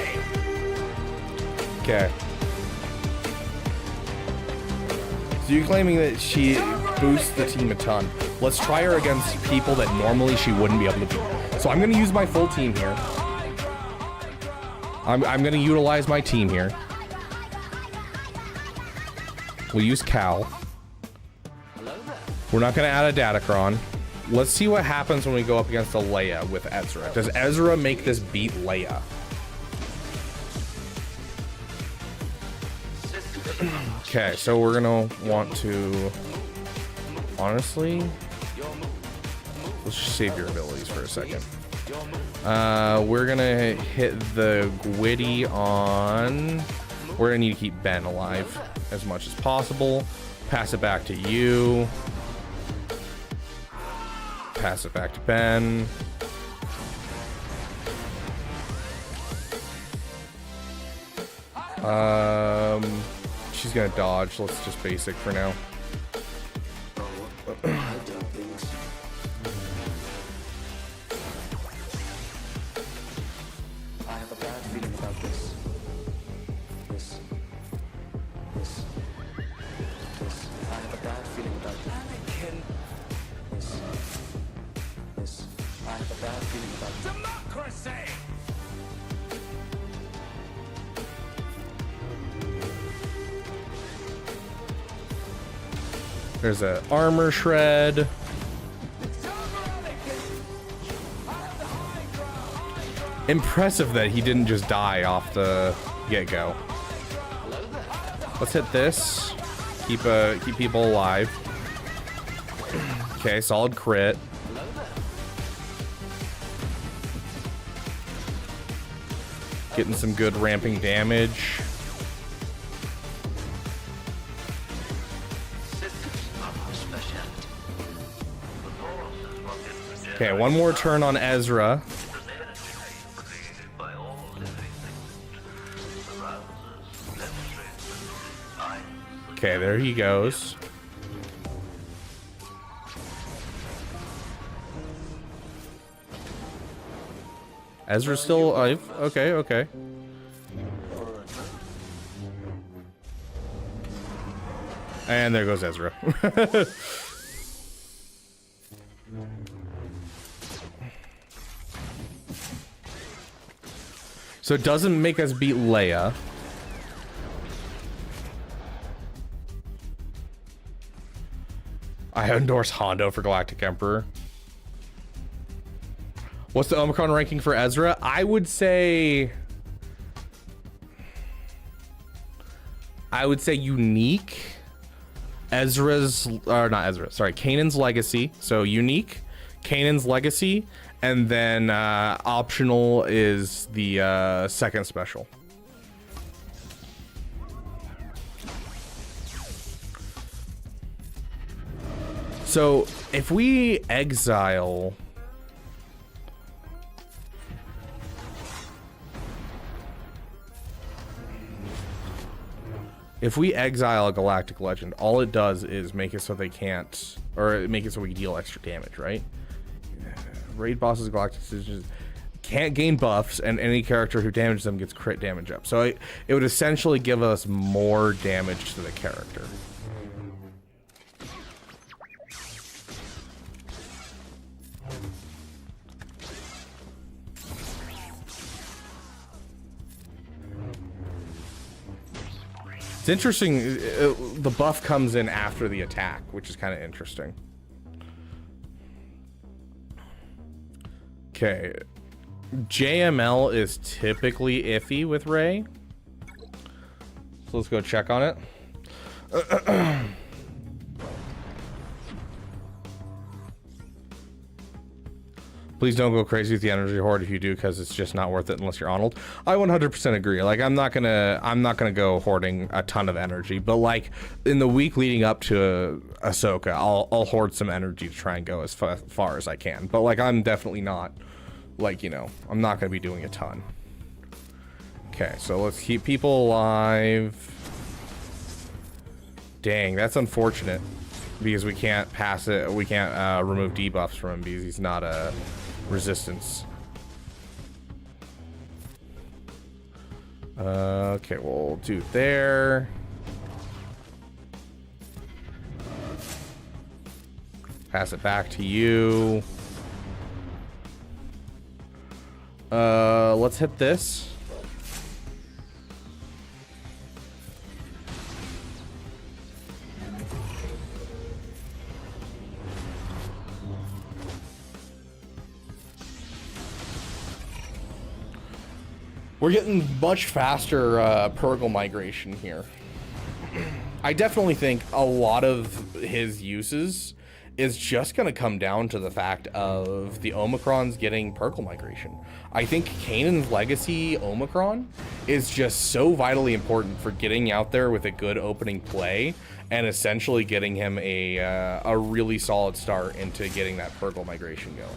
Okay. So you're claiming that she boosts the team a ton. Let's try her against people that normally she wouldn't be able to beat. So I'm gonna use my full team here. I'm gonna utilize my team here. We'll use Cal. We're not gonna add a Datacron. Let's see what happens when we go up against a Leia with Ezra. Does Ezra make this beat Leia? Okay, so we're gonna want to, honestly, let's just save your abilities for a second. We're gonna hit the Gwitty on, we're gonna need to keep Ben alive as much as possible. Pass it back to you. Pass it back to Ben. She's gonna dodge. Let's just basic for now. I have a bad feeling about this. This. I have a bad feeling about this. This. I have a bad feeling about this. Democracy! There's an armor shred. Impressive that he didn't just die off the get-go. Let's hit this. Keep people alive. Okay, solid crit. Getting some good ramping damage. Okay, one more turn on Ezra. Okay, there he goes. Ezra's still alive. Okay. And there goes Ezra. So it doesn't make us beat Leia. I endorse Hondo for Galactic Emperor. What's the Omicron ranking for Ezra? I would say unique. Kanan's Legacy. So unique, Kanan's Legacy, and then optional is the second special. So if we exile If we exile a galactic legend, all it does is make it so they can't, or make it so we deal extra damage, right? Raid bosses, galactic decisions can't gain buffs, and any character who damages them gets crit damage up. So it would essentially give us more damage to the character. It's interesting, the buff comes in after the attack, which is kind of interesting. Okay. JML is typically iffy with Rey. So let's go check on it. Please don't go crazy with the energy horde if you do, because it's just not worth it unless you're Arnold. I 100% agree. Like, I'm not gonna go hoarding a ton of energy, but like in the week leading up to Ahsoka, I'll hoard some energy to try and go as far as I can. But like, I'm definitely not, like, you know, I'm not gonna be doing a ton. Okay, so let's keep people alive. Dang, that's unfortunate because we can't pass it. We can't remove debuffs from him because he's not a resistance. Okay, we'll do there. Pass it back to you. Let's hit this. We're getting much faster Purgle migration here. I definitely think a lot of his uses is just going to come down to the fact of the Omicrons getting Purgle migration. I think Kanan's legacy Omicron is just so vitally important for getting out there with a good opening play and essentially getting him a really solid start into getting that Purgle migration going.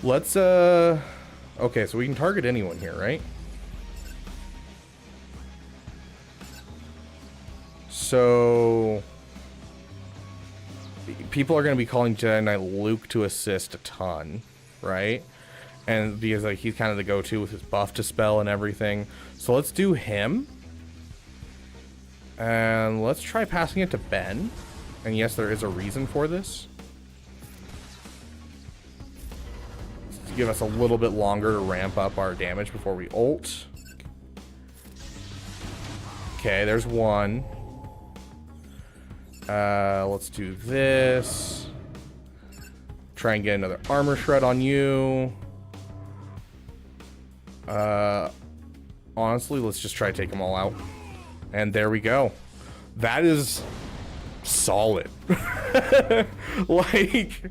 Let's, okay, so we can target anyone here, right? So, people are going to be calling Jedi Knight Luke to assist a ton, right? And because, like, he's kind of the go-to with his buff to spell and everything. So let's do him. And let's try passing it to Ben. And yes, there is a reason for this. Give us a little bit longer to ramp up our damage before we ult. Okay, there's one. Let's do this. Try and get another armor shred on you. Honestly, let's just try to take them all out. And there we go. That is solid. Like,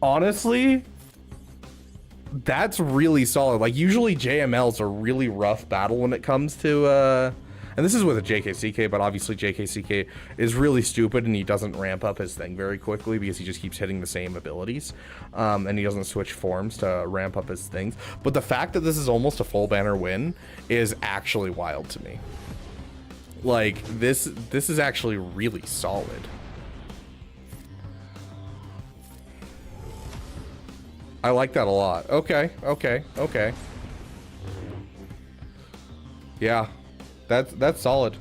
honestly, that's really solid. Like, usually JML's a really rough battle when it comes to and this is with a JKCK, but obviously JKCK is really stupid and he doesn't ramp up his thing very quickly because he just keeps hitting the same abilities, and he doesn't switch forms to ramp up his things. But the fact that this is almost a full banner win is actually wild to me. Like, this is actually really solid. I like that a lot. Okay. Yeah, that's solid.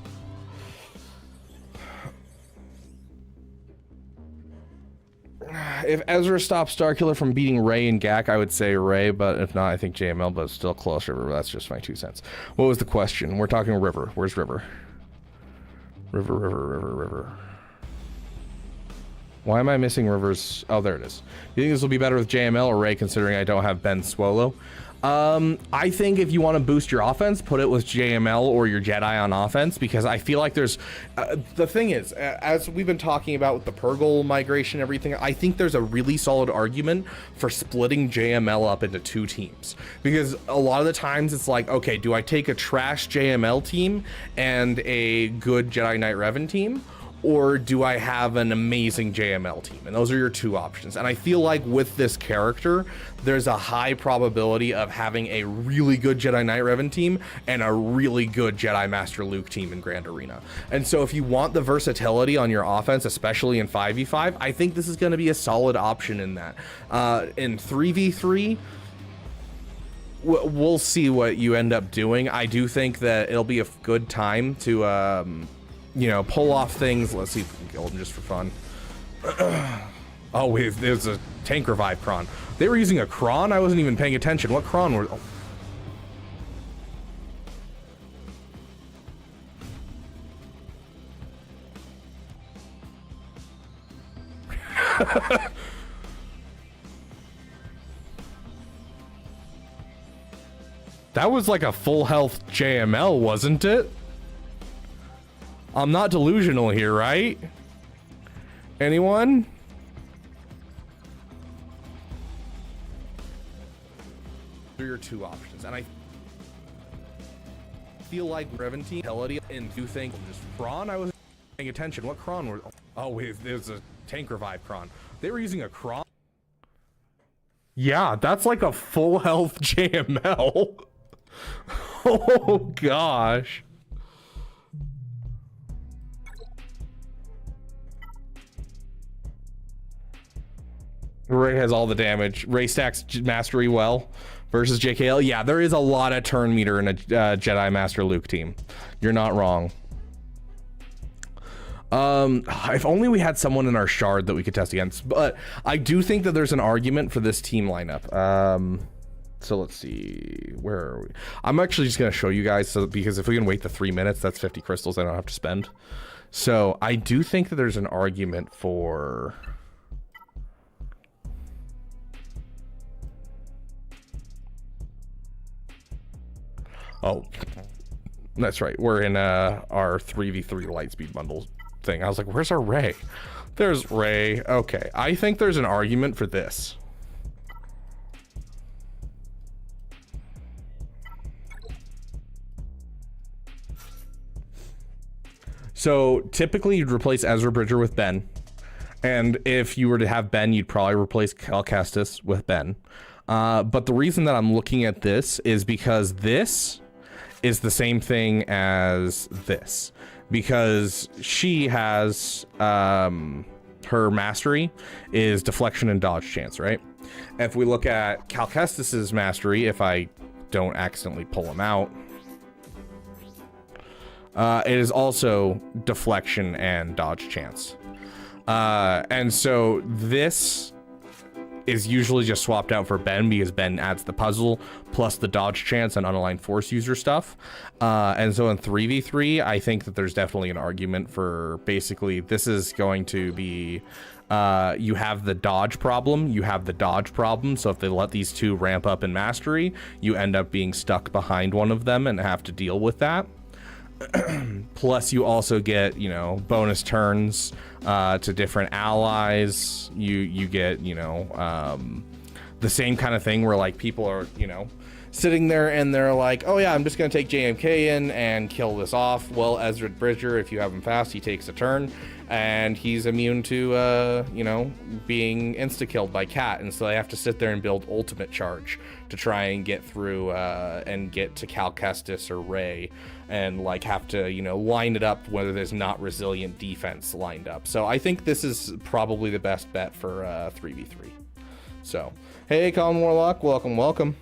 If Ezra stops Starkiller from beating Rey and Gak, I would say Rey, but if not, I think JML, but it's still close. River, that's just my 2 cents. What was the question? We're talking River. Where's River? River. Why am I missing Rivers? Oh, there it is. Do you think this will be better with JML or Rey, considering I don't have Ben Swallow? I think if you want to boost your offense, put it with JML or your Jedi on offense, because I feel like there's the thing is, as we've been talking about with the Purgle migration and everything, I think there's a really solid argument for splitting JML up into 2 teams, because a lot of the times it's like, okay, do I take a trash JML team and a good Jedi Knight Revan team, or do I have an amazing JML team? And those are your 2 options. And I feel like with this character, there's a high probability of having a really good Jedi Knight Revan team and a really good Jedi Master Luke team in Grand Arena. And so if you want the versatility on your offense, especially in 5v5, I think this is going to be a solid option in that. In 3v3, we'll see what you end up doing. I do think that it'll be a good time to you know, pull off things. Let's see if we can kill them just for fun. Oh, wait, there's a tank revive cron. They were using a cron? I wasn't even paying attention. What cron were... Oh. That was like a full health JML, wasn't it? I'm not delusional here, right? Anyone? Those are your 2 options, and I feel like Revan team and do think just cron. I was paying attention. What cron were? Oh, wait, there's a tank revive cron. They were using a cron. Yeah, that's like a full health JML. Oh gosh. Ray has all the damage. Ray stacks mastery well versus JKL. Yeah, there is a lot of turn meter in a Jedi Master Luke team. You're not wrong. If only we had someone in our shard that we could test against. But I do think that there's an argument for this team lineup. So let's see. Where are we? I'm actually just going to show you guys, because if we can wait the 3 minutes, that's 50 crystals I don't have to spend. So I do think that there's an argument for... Oh, that's right. We're in our 3v3 Lightspeed bundle thing. I was like, where's our Ray? There's Ray. Okay, I think there's an argument for this. So typically you'd replace Ezra Bridger with Ben. And if you were to have Ben, you'd probably replace Cal Kestis with Ben. But the reason that I'm looking at this is because this is the same thing as this, because she has her mastery is deflection and dodge chance, right? If we look at Cal Kestis's mastery, if I don't accidentally pull him out, it is also deflection and dodge chance. And so this is usually just swapped out for Ben, because Ben adds the puzzle plus the dodge chance and unaligned force user stuff. And so in 3v3, I think that there's definitely an argument for basically this is going to be you have the dodge problem, so if they let these 2 ramp up in mastery, you end up being stuck behind one of them and have to deal with that. Plus you also get, you know, bonus turns to different allies. You get, you know, the same kind of thing where like people are, you know, sitting there and they're like, oh yeah, I'm just gonna take JMK in and kill this off. Well, Ezra Bridger, if you have him fast, he takes a turn and he's immune to you know, being insta-killed by Cat, and so they have to sit there and build ultimate charge to try and get through and get to Cal Kestis or Ray, and like have to, you know, line it up whether there's not resilient defense lined up. So I think this is probably the best bet for 3v3. So hey, Colin Warlock, welcome.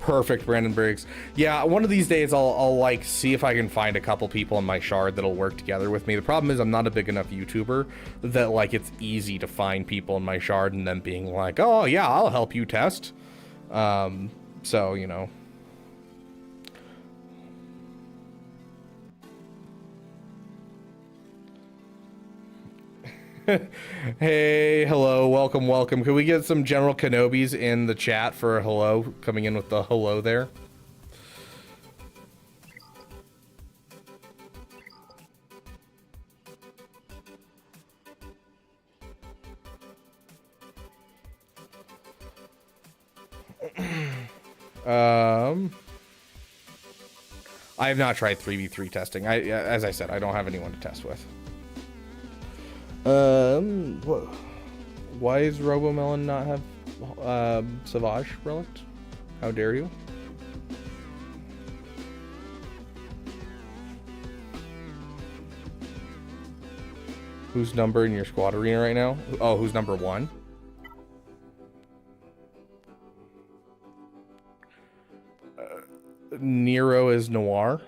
Perfect, Brandon Briggs. Yeah, one of these days I'll like see if I can find a couple people in my shard that'll work together with me. The problem is I'm not a big enough YouTuber that like it's easy to find people in my shard and then being like, oh yeah, I'll help you test. So, you know. Hey, hello, welcome, welcome. Can we get some General Kenobis in the chat for a hello? Coming in with the hello there. I have not tried 3v3 testing. As I said, I don't have anyone to test with. Why does Robomelon not have Savage Relict? How dare you? Who's number in your squad arena right now? Oh, who's number 1? Nero is Noir.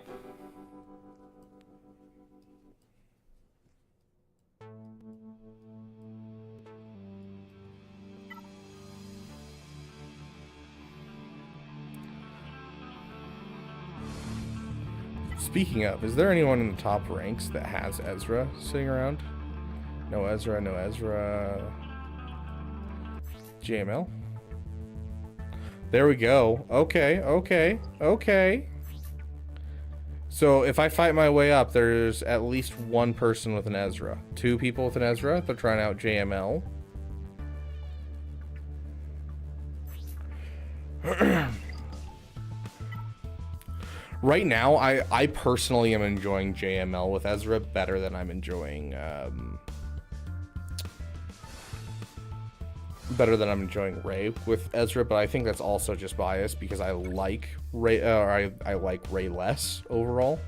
Speaking of, is there anyone in the top ranks that has Ezra sitting around? No Ezra, no Ezra. JML? There we go. Okay, okay, okay. So if I fight my way up, there's at least one person with an Ezra. 2 people with an Ezra. They're trying out JML. Right now, I personally am enjoying JML with Ezra better than I'm enjoying Rey with Ezra, but I think that's also just bias because I like Rey, or I like Rey less overall.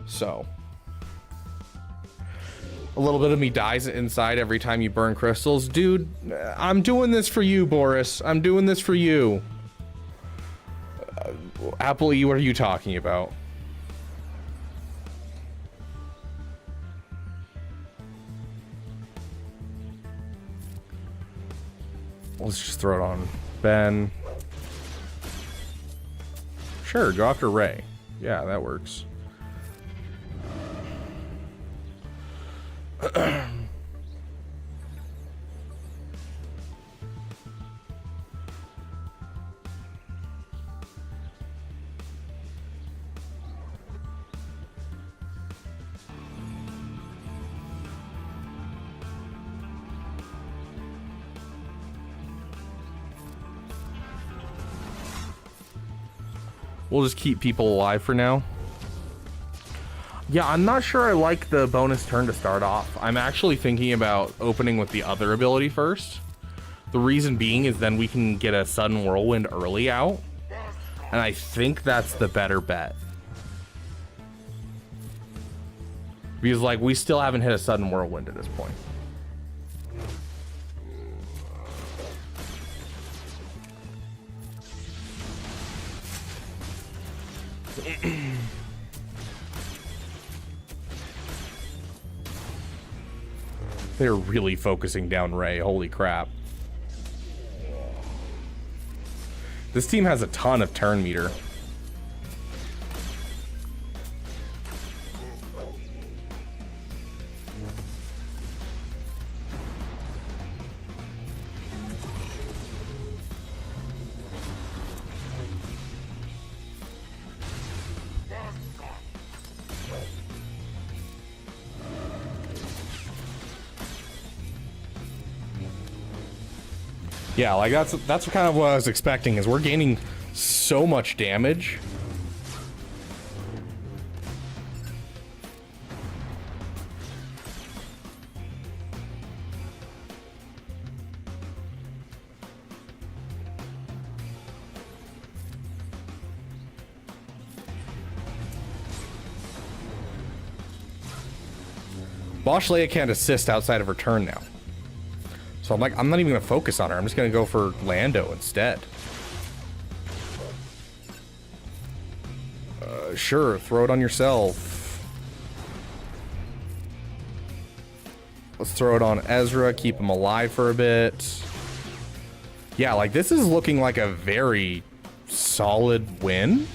So a little bit of me dies inside every time you burn crystals. Dude, I'm doing this for you, Boris. I'm doing this for you. Apple E, what are you talking about? Let's just throw it on Ben. Sure, go after Rey. Yeah, that works. We'll just keep people alive for now. Yeah, I'm not sure I like the bonus turn to start off. I'm actually thinking about opening with the other ability first. The reason being is then we can get a sudden whirlwind early out. And I think that's the better bet. Because like we still haven't hit a sudden whirlwind at this point. They're really focusing down Rey. Holy crap. This team has a ton of turn meter. Yeah, like that's kind of what I was expecting, is we're gaining so much damage. Bosch Leia can't assist outside of her turn now. So I'm like, I'm not even gonna focus on her. I'm just gonna go for Lando instead. Sure, throw it on yourself. Let's throw it on Ezra, keep him alive for a bit. Yeah, like this is looking like a very solid win.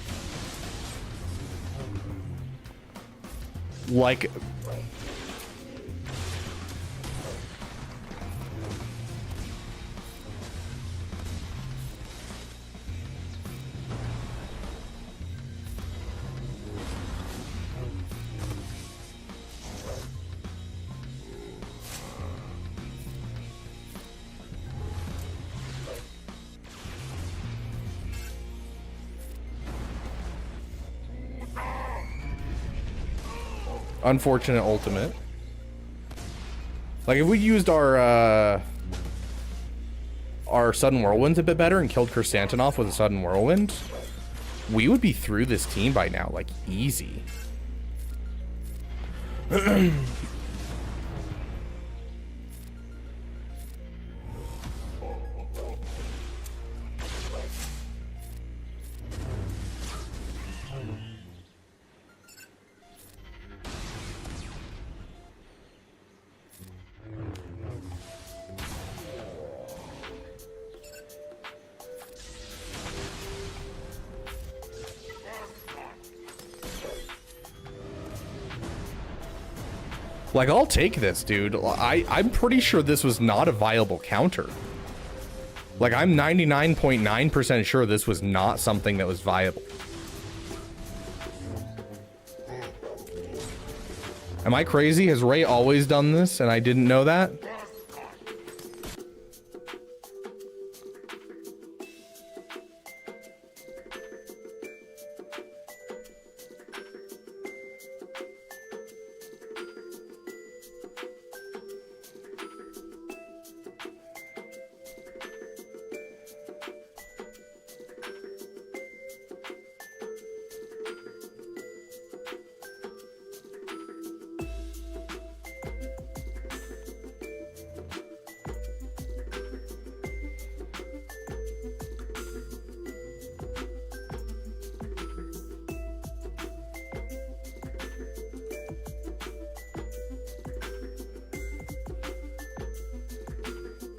Unfortunate ultimate. Like, if we used our Sudden Whirlwind a bit better and killed Chrysanthemum off with a Sudden Whirlwind, we would be through this team by now, like, easy. Like, I'll take this, dude. I'm pretty sure this was not a viable counter. Like, I'm 99.9% sure this was not something that was viable. Am I crazy? Has Ray always done this and I didn't know that?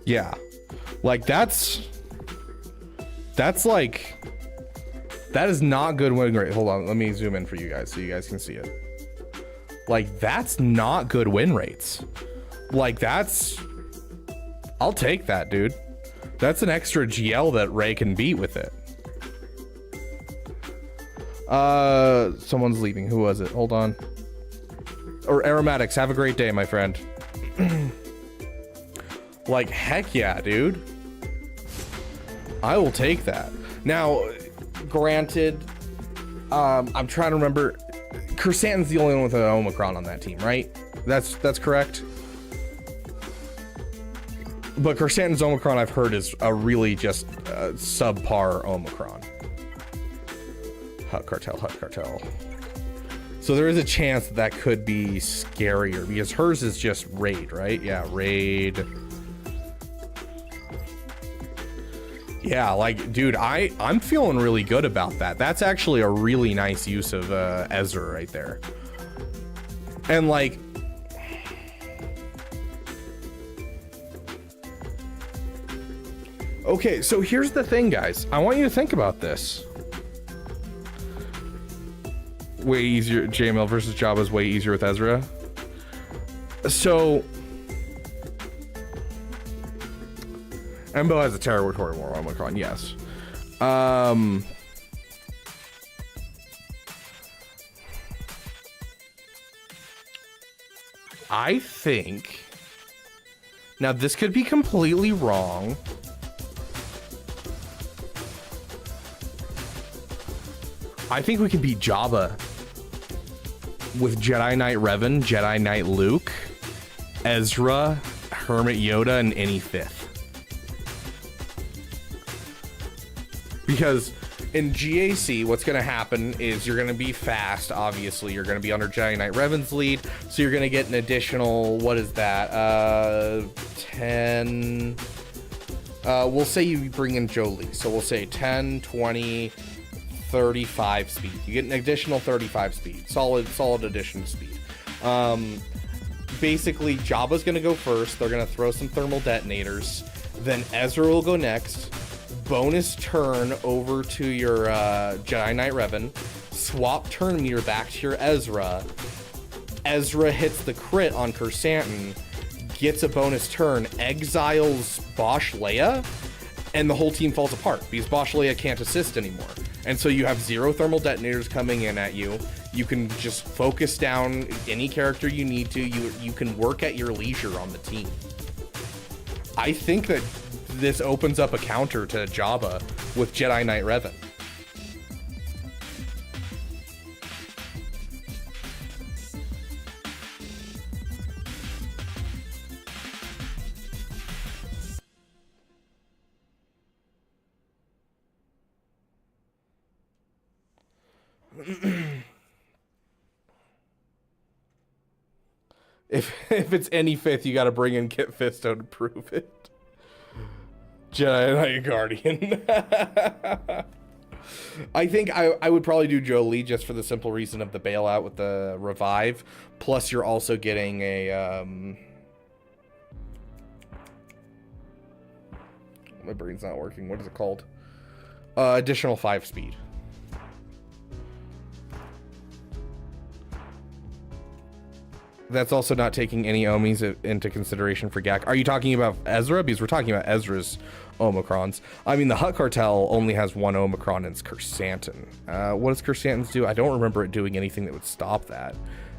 Yeah, like that's like, that is not good win rate. Hold on, let me zoom in for you guys so you guys can see it. Like, that's not good win rates. Like, that's, I'll take that, dude. That's an extra GL that Ray can beat with it. Someone's leaving. Who was it? Hold on. Or Aromatics, have a great day, my friend. Like, heck yeah, dude. I will take that. Now, granted, I'm trying to remember. Chrysanthemum's the only one with an Omicron on that team, right? That's correct. But Chrysanthemum's Omicron, I've heard, is a really just subpar Omicron. Hut Cartel. So there is a chance that could be scarier because hers is just Raid, right? Yeah, Raid. Yeah, like, dude, I'm feeling really good about that. That's actually a really nice use of Ezra right there. And like, okay, so here's the thing, guys. I want you to think about this. Way easier. JML versus Jabba is way easier with Ezra. So Embo has a territory war on Omicron, yes. I think, now this could be completely wrong. I think we can beat Jabba with Jedi Knight Revan, Jedi Knight Luke, Ezra, Hermit Yoda, and any fifth. Because in GAC, what's going to happen is you're going to be fast, obviously. You're going to be under Jedi Knight Revan's lead, so you're going to get an additional, what is that, 10... we'll say you bring in Jolie, so we'll say 10, 20, 35 speed. You get an additional 35 speed. Solid addition to speed. Basically, Jabba's going to go first. They're going to throw some thermal detonators. Then Ezra will go next. Bonus turn over to your Jedi Knight Revan, swap turn meter back to your Ezra. Ezra hits the crit on Chrysanthemum, gets a bonus turn, exiles Bosch Leia, and the whole team falls apart because Bosch Leia can't assist anymore. And so you have 0 thermal detonators coming in at you. You can just focus down any character you need to. You can work at your leisure on the team. I think that this opens up a counter to Jabba with Jedi Knight Revan. If it's any fifth, you got to bring in Kit Fisto to prove it. Jedi Knight Guardian. I think I would probably do Jolie just for the simple reason of the bailout with the revive. Plus, you're also getting a my brain's not working. What is it called? Additional 5 speed. That's also not taking any Omis into consideration for GAC. Are you talking about Ezra? Because we're talking about Ezra's Omicrons. I mean, the Hutt Cartel only has 1 Omicron, and it's Kersantin. What does Kersantin's do? I don't remember it doing anything that would stop that.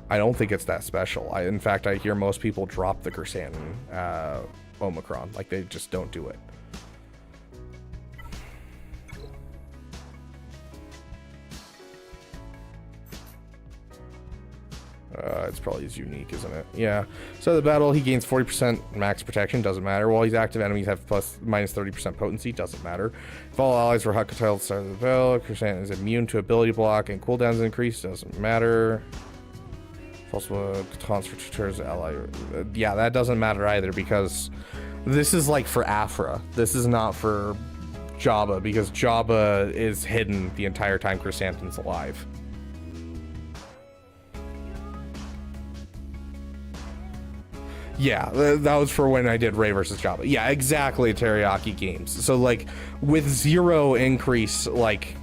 I don't think it's that special. In fact, I hear most people drop the Kersantin Omicron. Like, they just don't do it. It's probably his unique, isn't it? Yeah. So the battle, he gains 40% max protection, doesn't matter. While he's active, enemies have minus 30% potency, doesn't matter. If all allies were Hutt Cartel at the start of the battle, Kersantin is immune to ability block and cooldowns increase, doesn't matter. Also, taunts for tutors ally. Yeah, that doesn't matter either, because this is like for Afra. This is not for Jabba, because Jabba is hidden the entire time Kersantin's alive. Yeah, that was for when I did Rey versus Jabba. Yeah, exactly, Teriyaki games. So, like, with 0 increase, like,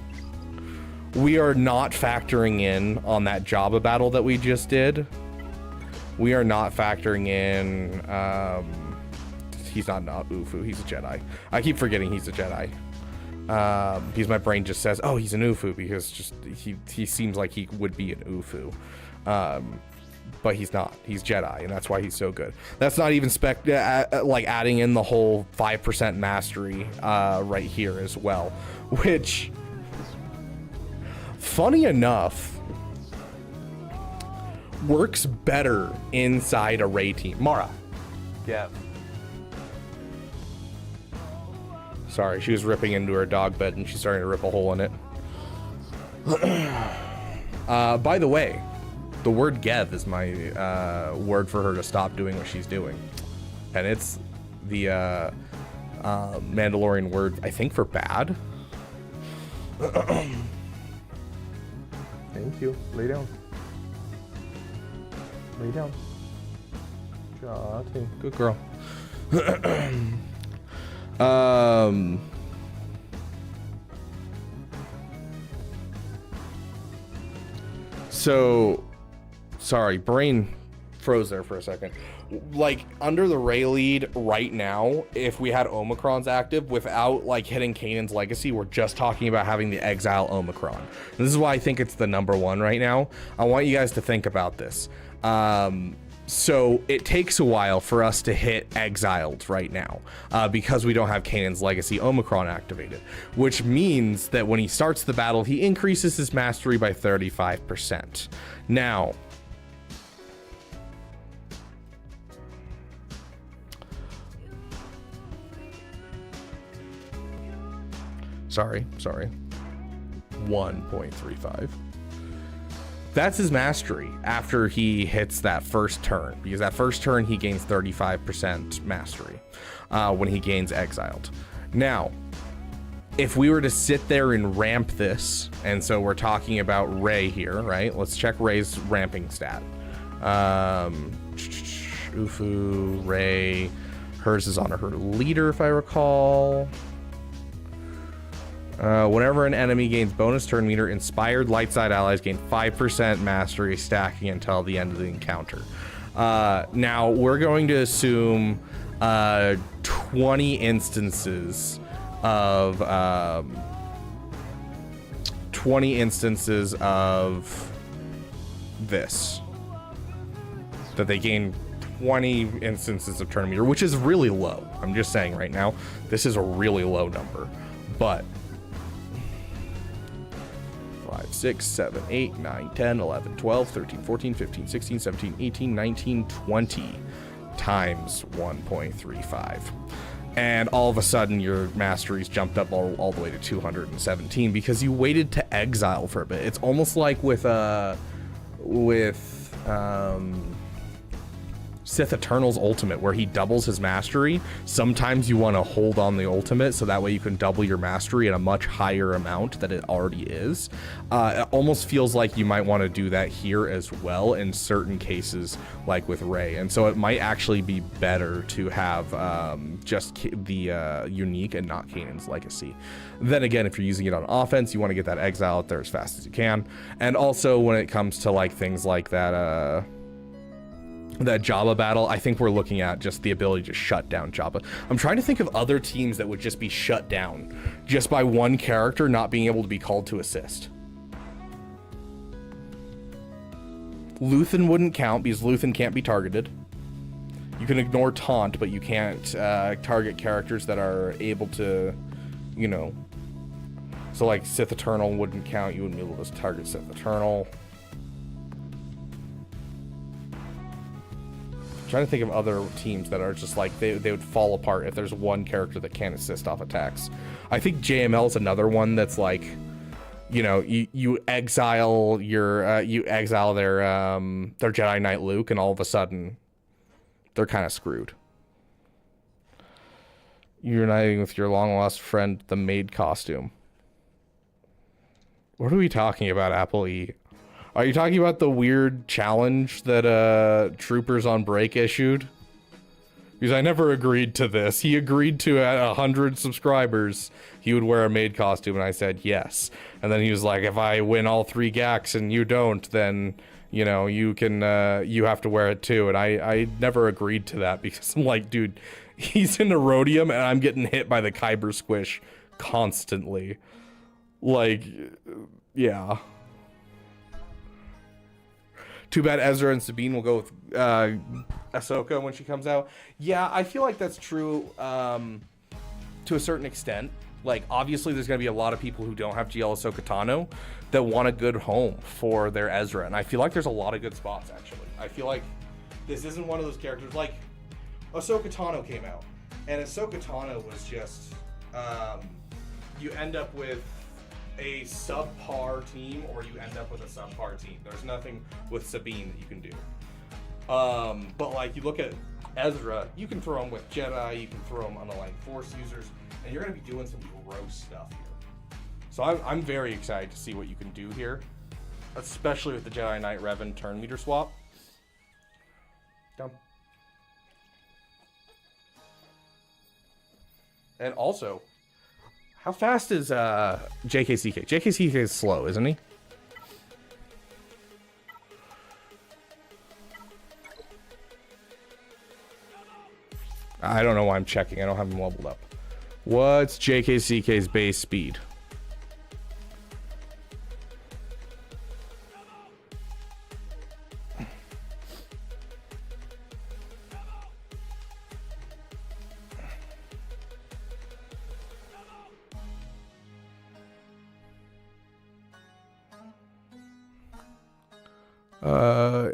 we are not factoring in on that Jabba battle that we just did. We are not factoring in, he's not Ufu, he's a Jedi. I keep forgetting he's a Jedi. Because my brain just says, oh, he's an Ufu, because just, he seems like he would be an Ufu. But he's not. He's Jedi, and that's why he's so good. That's not even like adding in the whole 5% mastery right here as well, which, funny enough, works better inside a Rey team. Mara. Yeah. Sorry, she was ripping into her dog bed, and she's starting to rip a hole in it. By the way, the word Gev is my word for her to stop doing what she's doing. And it's the Mandalorian word, I think, for bad. Thank you. Lay down. Lay down. Good girl. So... Sorry, brain froze there for a second. Like, under the Rey lead right now, if we had Omicrons active without, like, hitting Kanan's legacy, we're just talking about having the Exile Omicron. And this is why I think it's the #1 right now. I want you guys to think about this. So it takes a while for us to hit Exiled right now because we don't have Kanan's legacy Omicron activated, which means that when he starts the battle, he increases his mastery by 35%. Now, Sorry. 1.35. That's his mastery after he hits that first turn, because that first turn he gains 35% mastery when he gains Exiled. Now, if we were to sit there and ramp this, and so we're talking about Rey here, right? Let's check Rey's ramping stat. Ufu, Rey, hers is on her leader, if I recall. Whenever an enemy gains bonus turn meter, inspired light side allies gain 5% mastery, stacking until the end of the encounter. Now we're going to assume 20 instances of this, that they gain 20 instances of turn meter, which is really low. I'm just saying right now, this is a really low number, but 5, 6, 7, 8, 9, 10, 11, 12, 13, 14, 15, 16, 17, 18, 19, 20 times 1.35. and all of a sudden your mastery's jumped up all the way to 217 because you waited to exile for a bit. It's almost like with Sith Eternal's ultimate, where he doubles his mastery. Sometimes you want to hold on the ultimate so that way you can double your mastery at a much higher amount that it already is. It almost feels like you might want to do that here as well in certain cases, like with Rey. And so it might actually be better to have just the unique and not Kanan's legacy. Then again, if you're using it on offense, you want to get that exile out there as fast as you can. And also when it comes to like things like that Jabba battle, I think we're looking at just the ability to shut down Jabba. I'm trying to think of other teams that would just be shut down just by one character not being able to be called to assist. Luthen wouldn't count because Luthen can't be targeted. You can ignore taunt, but you can't target characters that are able to, you know. So like Sith Eternal wouldn't count. You wouldn't be able to target Sith Eternal. Trying to think of other teams that are just like they would fall apart if there's one character that can't assist off attacks. I think JML is another one that's like, you know, you exile their Jedi Knight Luke, and all of a sudden they're kind of screwed. You're uniting with your long lost friend, the maid costume. What are we talking about, Apple E? Are you talking about the weird challenge that Troopers on Break issued? Because I never agreed to this. He agreed to at 100 subscribers he would wear a maid costume, and I said yes. And then he was like, if I win all 3 GACs and you don't, then you know you can you have to wear it too. And I never agreed to that because I'm like, dude, he's in the Rhodium and I'm getting hit by the Kyber Squish constantly. Like, yeah. Too bad Ezra and Sabine will go with Ahsoka when she comes out. Yeah, I feel like that's true to a certain extent. Like, obviously, there's going to be a lot of people who don't have GL Ahsoka Tano that want a good home for their Ezra. And I feel like there's a lot of good spots, actually. I feel like this isn't one of those characters. Like, Ahsoka Tano came out. And Ahsoka Tano was just... you end up with a subpar team, or you end up with a subpar team. There's nothing with Sabine that you can do. But like, you look at Ezra, you can throw him with Jedi, you can throw him unaligned Force users, and you're going to be doing some gross stuff here. So I'm very excited to see what you can do here, especially with the Jedi Knight Revan turn meter swap. Dumb. And also, how fast is JKCK? JKCK is slow, isn't he? I don't know why I'm checking. I don't have him leveled up. What's JKCK's base speed?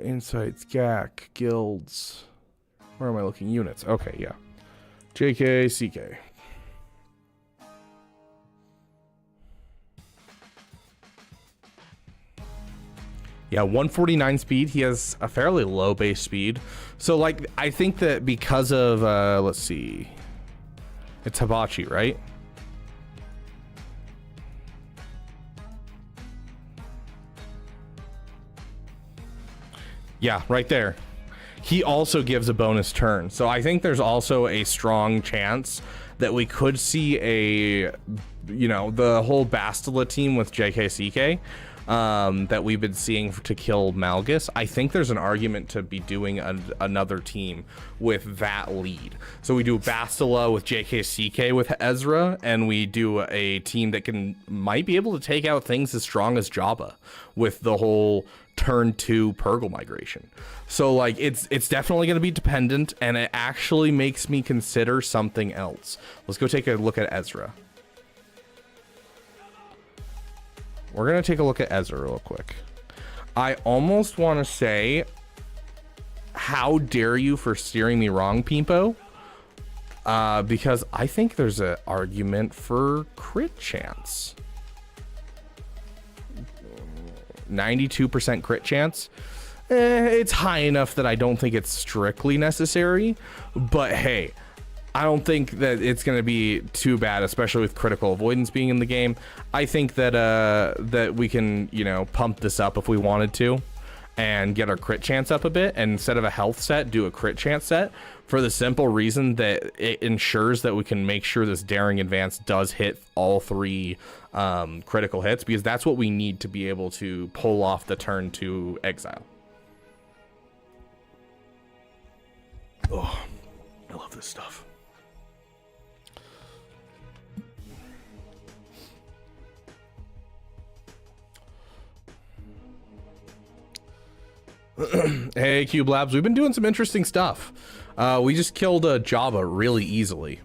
Insights, GAC, guilds. Where am I looking? Units. Okay, yeah. JKCK. Yeah, 149 speed. He has a fairly low base speed. So, like, I think that because of, let's see. It's Hibachi, right? Yeah, right there. He also gives a bonus turn. So I think there's also a strong chance that we could see a, you know, the whole Bastila team with JKCK that we've been seeing to kill Malgus. I think there's an argument to be doing another team with that lead. So we do Bastila with JKCK with Ezra, and we do a team that might be able to take out things as strong as Jabba with the whole turn 2 Purgle migration. So like it's definitely going to be dependent, and it actually makes me consider something else. Let's go take a look at Ezra. We're going to take a look at Ezra real quick. I almost want to say, how dare you for steering me wrong, Pimpo? because I think there's an argument for crit chance. 92% crit chance. It's high enough that I don't think it's strictly necessary, but hey, I don't think that it's going to be too bad, especially with critical avoidance being in the game. I think that that we can, you know, pump this up if we wanted to and get our crit chance up a bit, and instead of a health set, do a crit chance set, for the simple reason that it ensures that we can make sure this daring advance does hit all 3 critical hits, because that's what we need to be able to pull off the turn 2 exile. Oh, I love this stuff. Hey, Cube Labs, we've been doing some interesting stuff. We just killed Jabba really easily.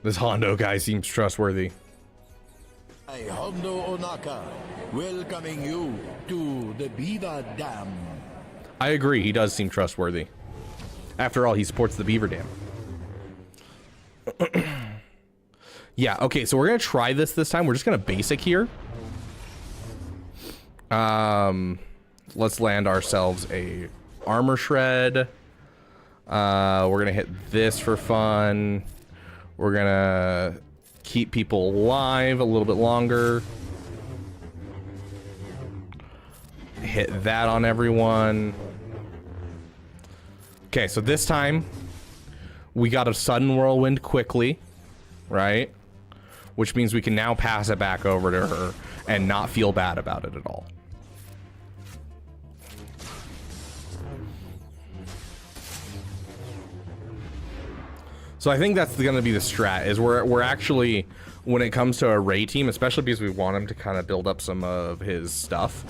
This Hondo guy seems trustworthy. Hi, Hondo Onaka, welcoming you to the Beaver Dam. I agree, he does seem trustworthy. After all, he supports the Beaver Dam. Yeah, okay, so we're gonna try this time. We're just gonna basic here. Let's land ourselves a armor shred. We're gonna hit this for fun. We're gonna keep people alive a little bit longer. Hit that on everyone. Okay, so this time we got a sudden whirlwind quickly, right? Which means we can now pass it back over to her and not feel bad about it at all. So I think that's going to be the strat, is we're actually, when it comes to a Ray team, especially because we want him to kind of build up some of his stuff,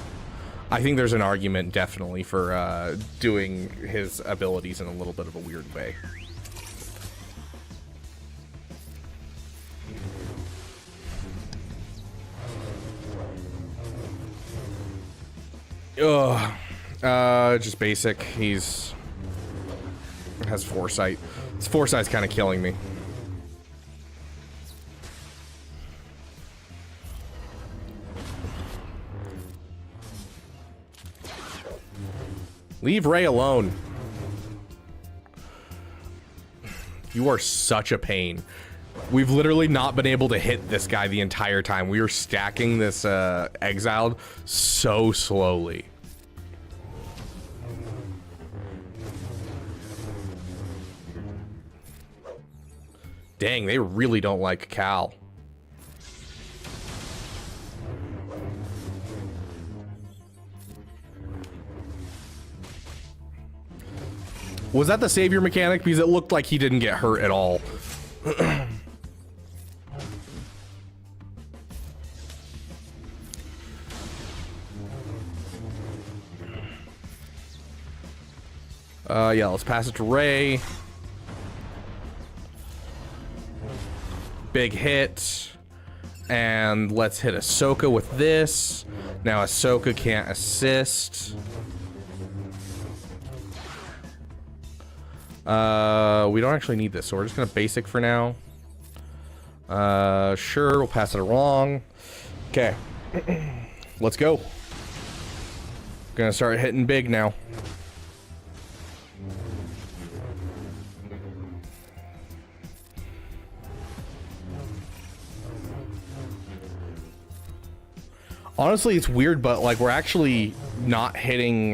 I think there's an argument definitely for doing his abilities in a little bit of a weird way. Just basic. He's has foresight. His foresight's kind of killing me. Leave Ray alone. You are such a pain. We've literally not been able to hit this guy the entire time. We were stacking this exiled so slowly. Dang, they really don't like Cal. Was that the savior mechanic? Because it looked like he didn't get hurt at all. Yeah, let's pass it to Ray. Big hit. And let's hit Ahsoka with this. Now Ahsoka can't assist. We don't actually need this, so we're just gonna basic for now. Sure, we'll pass it along. Okay. Let's go. Gonna start hitting big now. Honestly, it's weird, but like we're actually not hitting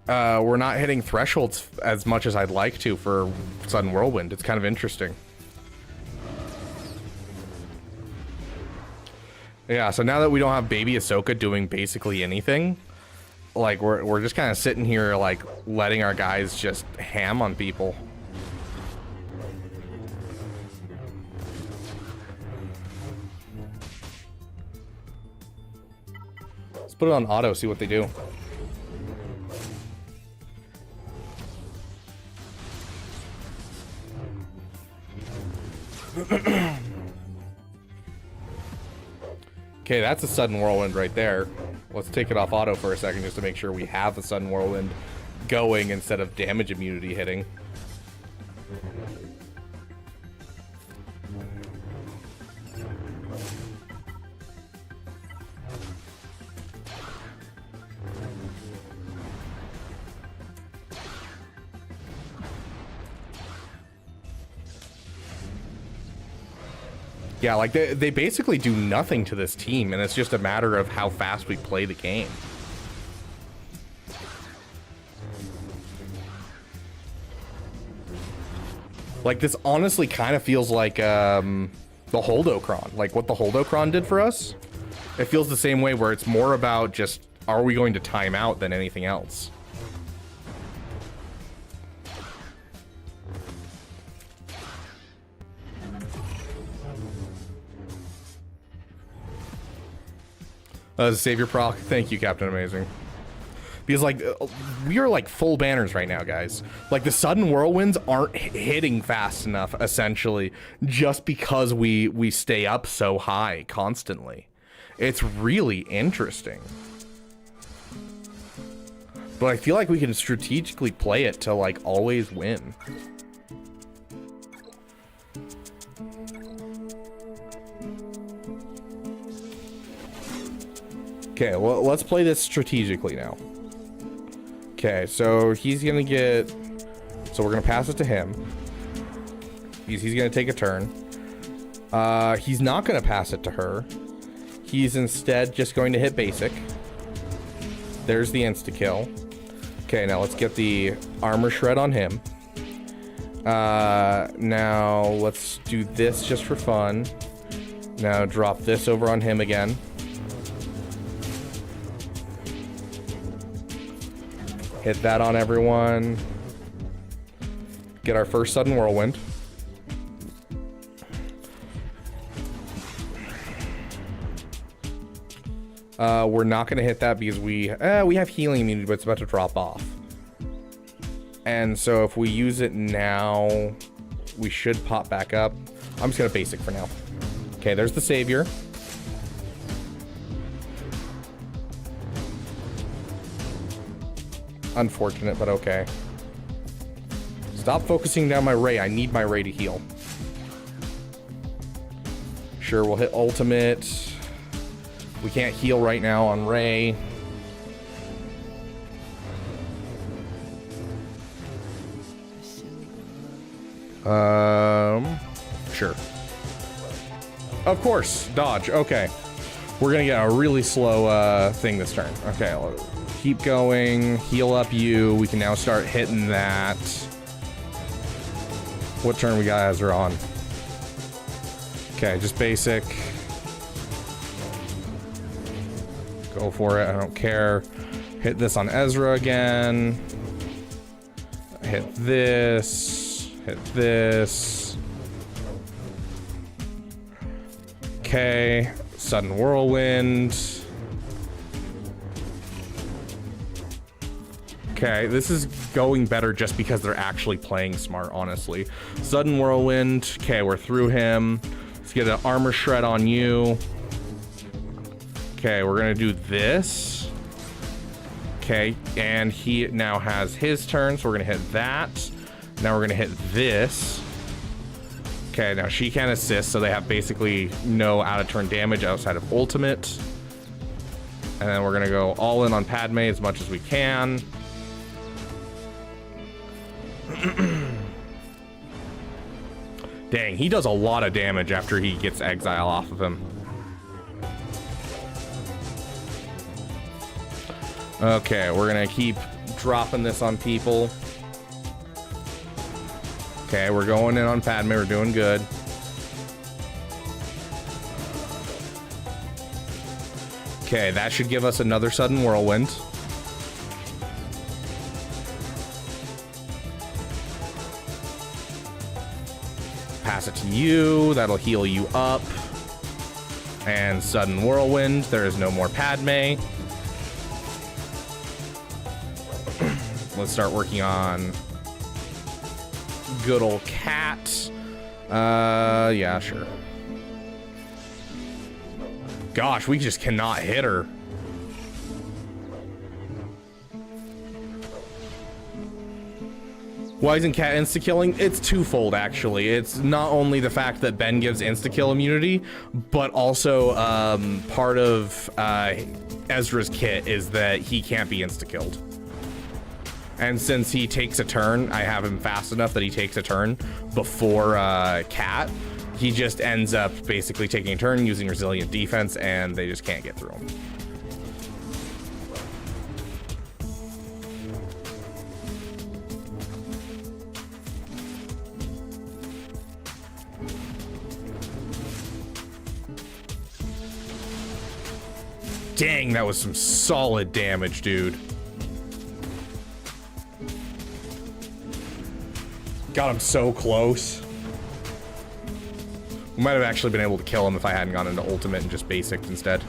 we're not hitting thresholds as much as I'd like to for Sudden Whirlwind. It's kind of interesting. Yeah, so now that we don't have baby Ahsoka doing basically anything, like we're just kind of sitting here like letting our guys just ham on people. Put it on auto, see what they do. Okay, that's a sudden whirlwind right there. Let's take it off auto for a second just to make sure we have a sudden whirlwind going instead of damage immunity hitting. Yeah, like they basically do nothing to this team, and it's just a matter of how fast we play the game. Like, this honestly kind of feels like the Holdocron, like what the Holdocron did for us. It feels the same way, where it's more about just, are we going to time out than anything else. Savior proc, thank you, Captain Amazing. Because, like, we are, like, full banners right now, guys. Like, the sudden whirlwinds aren't hitting fast enough, essentially, just because we stay up so high constantly. It's really interesting. But I feel like we can strategically play it to, like, always win. Okay, well, let's play this strategically now. Okay, so he's gonna get... So we're gonna pass it to him. He's gonna take a turn. He's not gonna pass it to her. He's instead just going to hit basic. There's the insta-kill. Okay, now let's get the armor shred on him. Now let's do this just for fun. Now drop this over on him again. Hit that on everyone. Get our first sudden whirlwind. We're not going to hit that because we have healing immunity, but it's about to drop off. And so if we use it now, we should pop back up. I'm just going to basic for now. Okay, there's the Savior. Unfortunate, but okay. Stop focusing down my Rey. I need my Rey to heal. Sure, we'll hit ultimate. We can't heal right now on Rey. Sure. Of course, dodge. Okay. We're gonna get a really slow thing this turn. Okay, keep going. Heal up you. We can now start hitting that. What turn we got Ezra on? Okay, just basic. Go for it. I don't care. Hit this on Ezra again. Hit this. Hit this. Okay. Sudden whirlwind. Okay, this is going better just because they're actually playing smart, honestly. Sudden whirlwind. Okay, we're through him. Let's get an armor shred on you. Okay, we're gonna do this. Okay, and he now has his turn, so we're gonna hit that. Now we're gonna hit this. Okay, now she can assist, so they have basically no out-of-turn damage outside of ultimate. And then we're gonna go all in on Padme as much as we can. Dang, he does a lot of damage after he gets exile off of him. Okay, we're gonna keep dropping this on people. Okay, we're going in on Padme. We're doing good. Okay, that should give us another sudden whirlwind. Pass it to you. That'll heal you up. And sudden whirlwind. There is no more Padme. let's start working on good old Cat. Yeah, sure. Gosh, we just cannot hit her. Why isn't Cat insta-killing? It's twofold, actually. It's not only the fact that Ben gives insta-kill immunity, but also part of Ezra's kit is that he can't be insta-killed. And since he takes a turn, I have him fast enough that he takes a turn before Cat. He just ends up basically taking a turn using resilient defense, and they just can't get through him. Dang, that was some solid damage, dude. Got him so close. We might have actually been able to kill him if I hadn't gone into ultimate and just basic instead.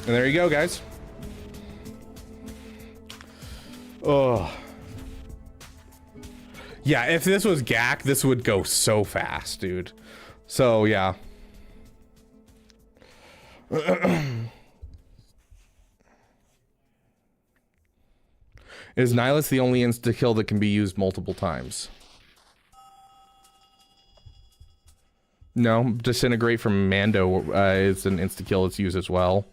And there you go, guys. Oh. Yeah, if this was GAC, this would go so fast, dude. So, yeah. Is Nihilus the only insta-kill that can be used multiple times? No, Disintegrate from Mando is an insta-kill that's used as well.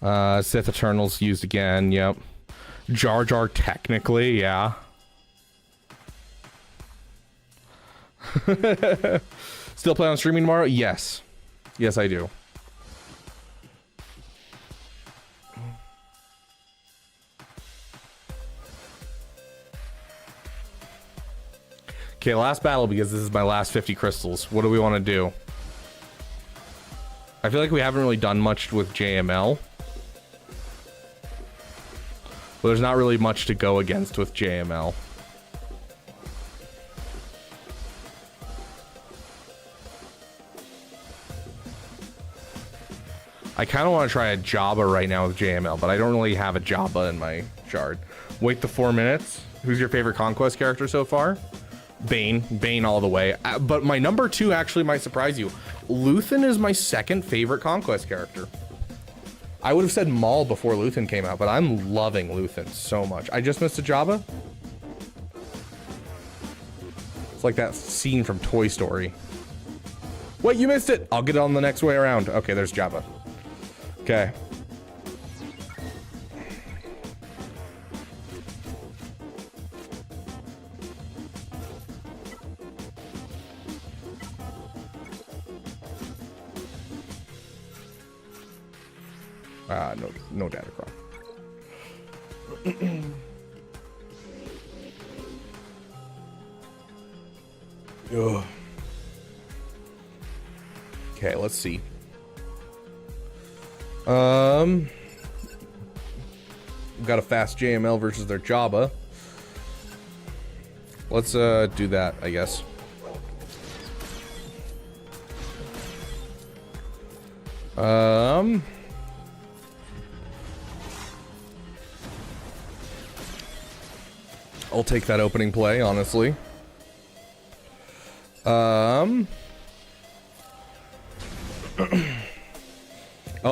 Sith Eternal's used again, yep. Jar Jar technically, yeah. Still plan on streaming tomorrow? Yes. Yes, I do. Okay, last battle because this is my last 50 crystals. What do we want to do? I feel like we haven't really done much with JML. But there's not really much to go against with JML. I kind of want to try a Jabba right now with JML, but I don't really have a Jabba in my shard. Wait the 4 minutes. Who's your favorite Conquest character so far? Bane. Bane all the way. But my number 2 actually might surprise you. Luthen is my second favorite Conquest character. I would have said Maul before Luthen came out, but I'm loving Luthen so much. I just missed a Jabba. It's like that scene from Toy Story. Wait, you missed it! I'll get it on the next way around. Okay, there's Jabba. Okay. No data crop. Ugh. Okay, let's see. Got a fast JML versus their Jabba. Let's do that, I guess. I'll take that opening play, honestly. Oh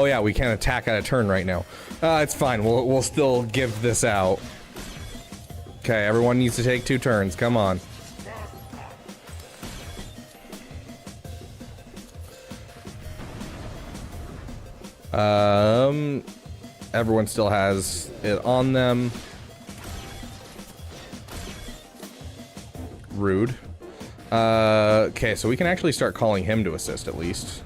yeah, we can't attack out of turn right now. It's fine. We'll still give this out. Okay, everyone needs to take 2 turns. Come on. Everyone still has it on them. Rude. Okay, so we can actually start calling him to assist at least.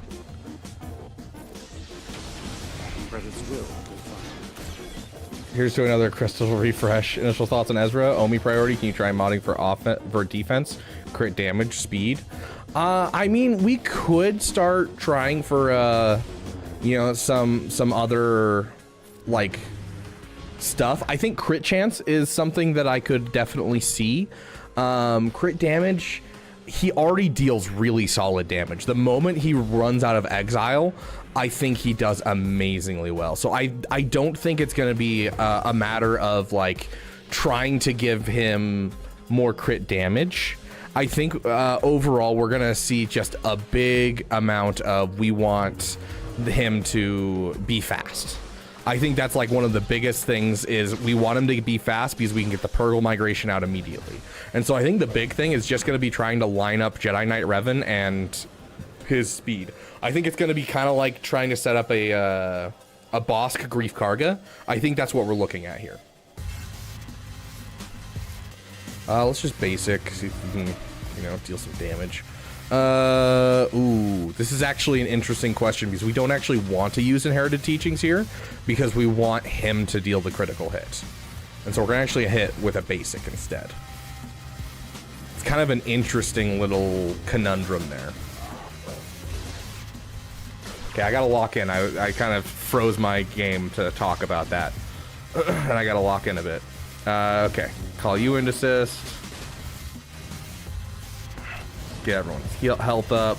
Here's to another crystal refresh. Initial thoughts on Ezra. Omi priority. Can you try modding for defense, crit damage, speed? I mean, we could start trying for you know, some other like stuff. I think crit chance is something that I could definitely see. Crit damage, he already deals really solid damage. The moment he runs out of exile, I think he does amazingly well. So I don't think it's going to be a matter of like trying to give him more crit damage. I think overall we're going to see just a big amount of we want him to be fast. I think that's like one of the biggest things is we want him to be fast because we can get the Purgle migration out immediately. And so I think the big thing is just going to be trying to line up Jedi Knight Revan and his speed. I think it's going to be kind of like trying to set up a Bosk Grief Karga. I think that's what we're looking at here. Let's just basic, see if we can, you know, deal some damage. Ooh, this is actually an interesting question because we don't actually want to use Inherited Teachings here because we want him to deal the critical hit. And so we're gonna actually hit with a basic instead. It's kind of an interesting little conundrum there. Okay, I gotta lock in. I kind of froze my game to talk about that. And I gotta lock in a bit. Okay, call you in assist. Get everyone's health up.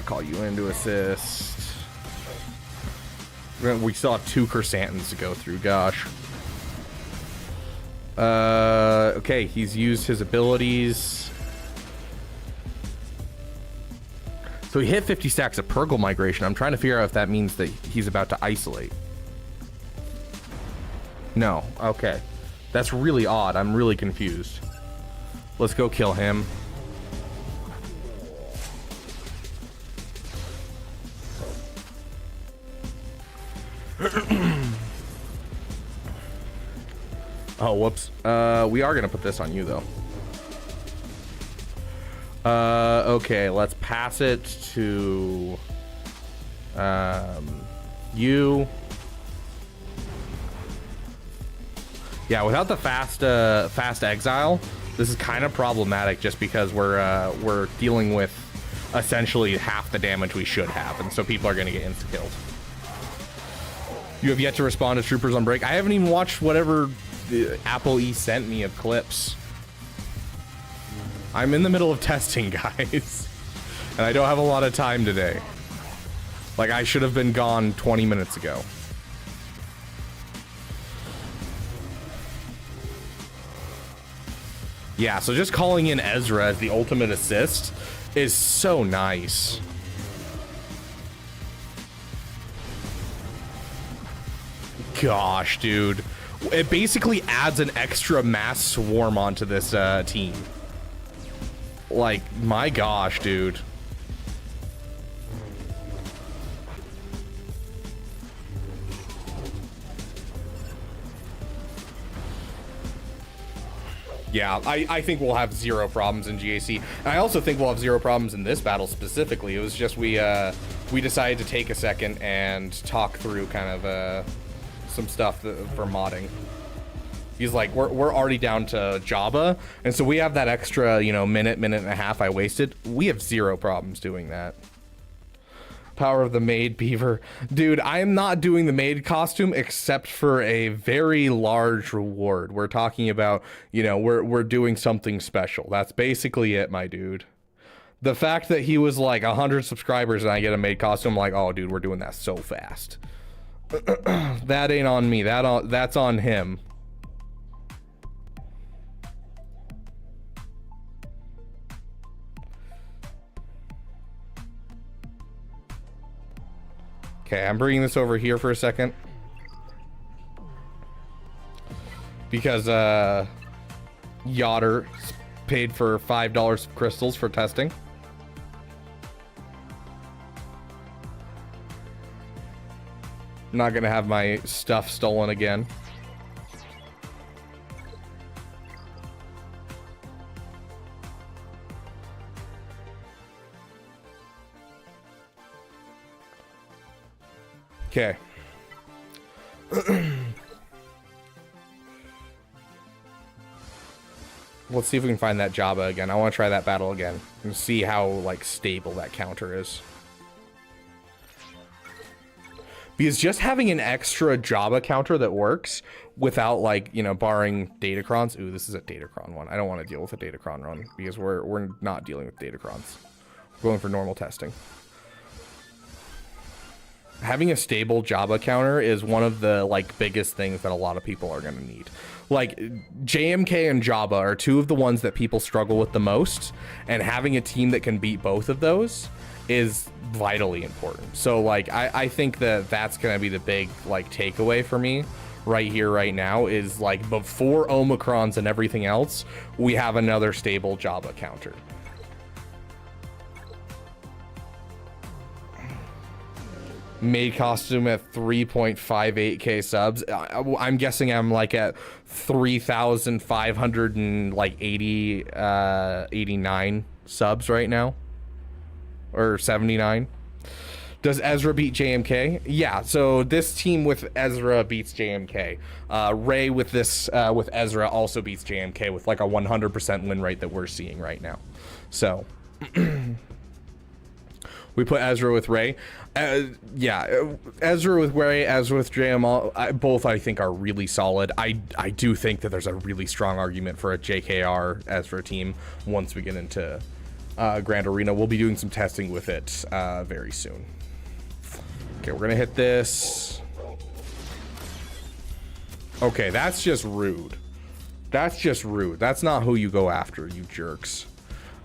Call you in to assist. We still have 2 Chrysanthemums to go through, gosh. Okay, he's used his abilities. So he hit 50 stacks of Purgle migration. I'm trying to figure out if that means that he's about to isolate. No, okay. That's really odd. I'm really confused. Let's go kill him. Oh, whoops. We are gonna put this on you though. Okay, let's pass it to you. Yeah, without the fast exile, this is kind of problematic just because we're dealing with essentially half the damage we should have, and so people are gonna get insta killed. You have yet to respond to troopers on break. I haven't even watched whatever Apple E sent me of clips. I'm in the middle of testing, guys. And I don't have a lot of time today. Like, I should have been gone 20 minutes ago. Yeah, so just calling in Ezra as the ultimate assist is so nice. Gosh, dude. It basically adds an extra mass swarm onto this team. Like, my gosh, dude. Yeah, I think we'll have 0 problems in GAC. I also think we'll have 0 problems in this battle specifically. It was just we decided to take a second and talk through kind of some stuff for modding. He's like, we're already down to Jabba, and so we have that extra, you know, minute and a half I wasted. We have 0 problems doing that. Power of the maid, Beaver. Dude, I am not doing the maid costume except for a very large reward. We're talking about, you know, we're doing something special. That's basically it, my dude. The fact that he was like 100 subscribers and I get a maid costume, I'm like, oh, dude, we're doing that so fast. That ain't on me. That's on him. Okay, I'm bringing this over here for a second. Because, Yotter paid for $5 of crystals for testing. I'm not gonna have my stuff stolen again. Okay. Let's see if we can find that Jabba again. I want to try that battle again and see how like stable that counter is. because just having an extra Jabba counter that works without, like, you know, barring Datacrons. Ooh, this is a Datacron one. I don't want to deal with a Datacron run because we're not dealing with Datacrons. We're going for normal testing. Having a stable Jabba counter is one of the, like, biggest things that a lot of people are going to need. Like, JMK and Jabba are two of the ones that people struggle with the most, and having a team that can beat both of those is vitally important. So, like, I think that that's going to be the big, like, takeaway for me right here, right now, is, like, before Omicrons and everything else, we have another stable Jabba counter. Made costume at 3.58k subs. I'm guessing I'm like at 3,589 subs right now, or 79. Does Ezra beat JMK? Yeah. So this team with Ezra beats JMK. Ray with this with Ezra also beats JMK with like a 100% win rate that we're seeing right now. So we put Ezra with Ray. Yeah, Ezra with Ray, Ezra with JML, both I think are really solid. I do think that there's a really strong argument for a JKR Ezra team once we get into Grand Arena. We'll be doing some testing with it very soon. Okay, we're gonna hit this. Okay, that's just rude. That's just rude. That's not who you go after, you jerks.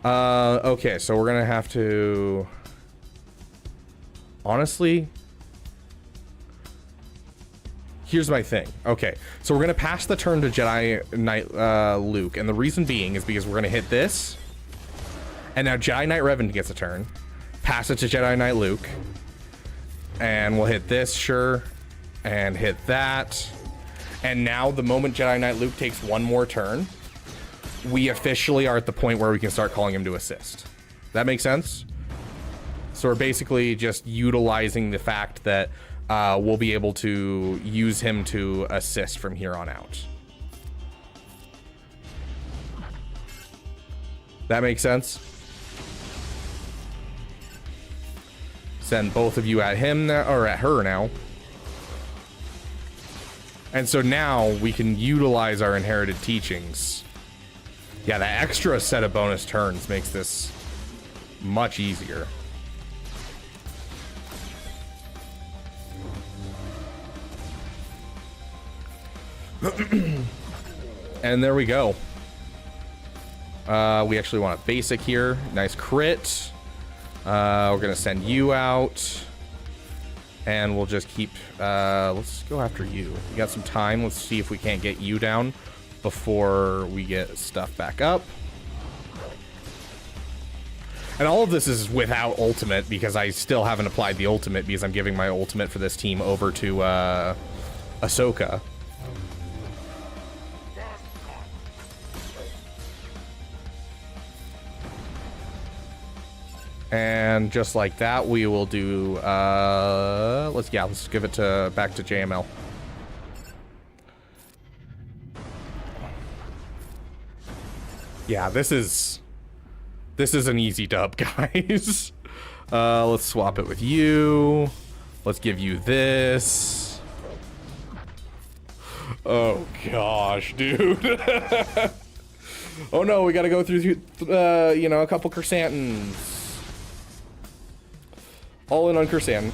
Okay, so we're gonna have to... Honestly, here's my thing. Okay, so we're gonna pass the turn to Jedi Knight Luke, and the reason being is because we're gonna hit this, and now Jedi Knight Revan gets a turn. Pass it to Jedi Knight Luke, and we'll hit this, sure, and hit that. And now the moment Jedi Knight Luke takes one more turn, we officially are at the point where we can start calling him to assist. That makes sense? So we're basically just utilizing the fact that we'll be able to use him to assist from here on out. That makes sense? Send both of you at him now, or at her now. And so now we can utilize our inherited teachings. Yeah, that extra set of bonus turns makes this much easier. And there we go. We actually want a basic here. Nice crit. We're gonna send you out, and we'll just keep let's go after you. We got some time. Let's see if we can't get you down before we get stuff back up. And all of this is without ultimate, because I still haven't applied the ultimate, because I'm giving my ultimate for this team over to Ahsoka. And just like that, we will do, let's give it back to JML. Yeah, this is an easy dub, guys. Let's swap it with you. Let's give you this. Oh gosh, dude. Oh no, we gotta go through, you know, a couple Chrysanthemums. All in on Chrysanthemum.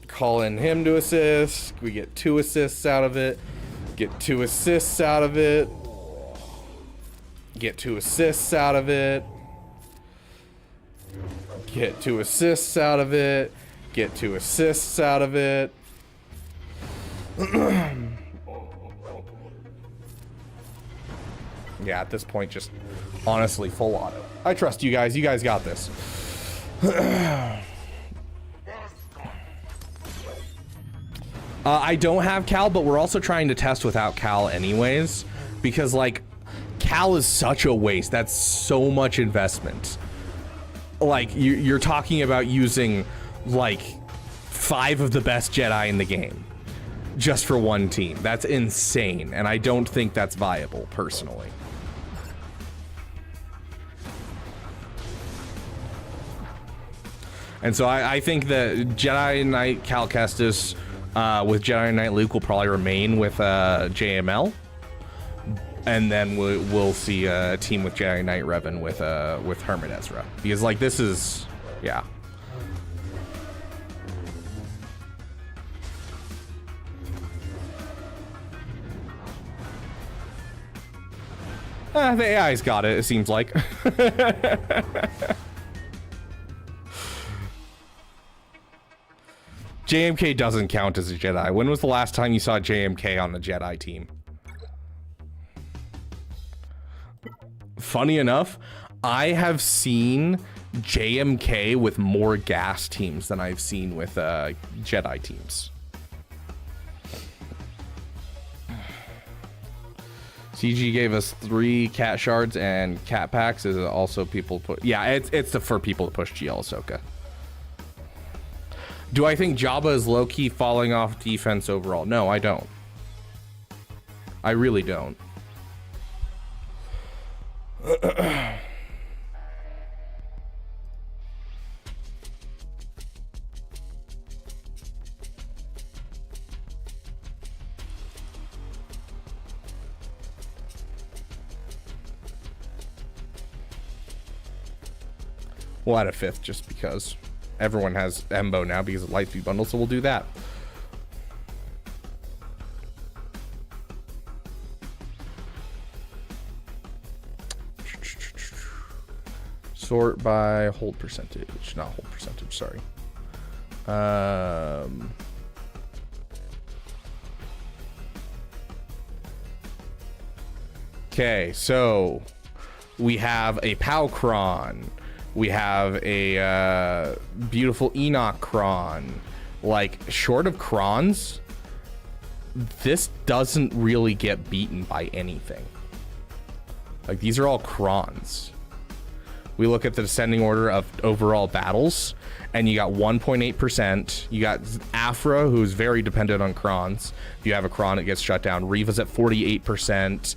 Call in him to assist. We get 2 assists out of it. Get 2 assists out of it. Get 2 assists out of it. Get 2 assists out of it. Get 2 assists out of it. Yeah, at this point, just honestly full auto. I trust you guys. You guys got this. I don't have Cal, but we're also trying to test without Cal anyways, because like Cal is such a waste. That's so much investment. Like you're talking about using like 5 of the best Jedi in the game just for one team. That's insane, and I don't think that's viable personally. And so I think that Jedi Knight Cal Kestis with Jedi Knight Luke will probably remain with JML. And then we'll see a team with Jedi Knight Revan with Hermit Ezra. Because, like, this is... Yeah. The AI's got it seems like. JMK doesn't count as a Jedi. When was the last time you saw JMK on the Jedi team? Funny enough, I have seen JMK with more gas teams than I've seen with Jedi teams. CG gave us 3 cat shards and cat packs. Is it also people put? Yeah, it's for people to push GL Ahsoka. Do I think Jabba is low-key falling off defense overall? No, I don't. I really don't. We'll add a 5th just because everyone has Embo now because of Lightspeed bundle, so we'll do that. Sort by hold percentage, not hold percentage, sorry. Okay, so we have a Palcron. We have a beautiful Enoch Cron. Like, short of Crons, this doesn't really get beaten by anything. Like, these are all Crons. We look at the descending order of overall battles, and you got 1.8%. You got Afra, who's very dependent on Crons. If you have a Cron, it gets shut down. Reva's at 48%.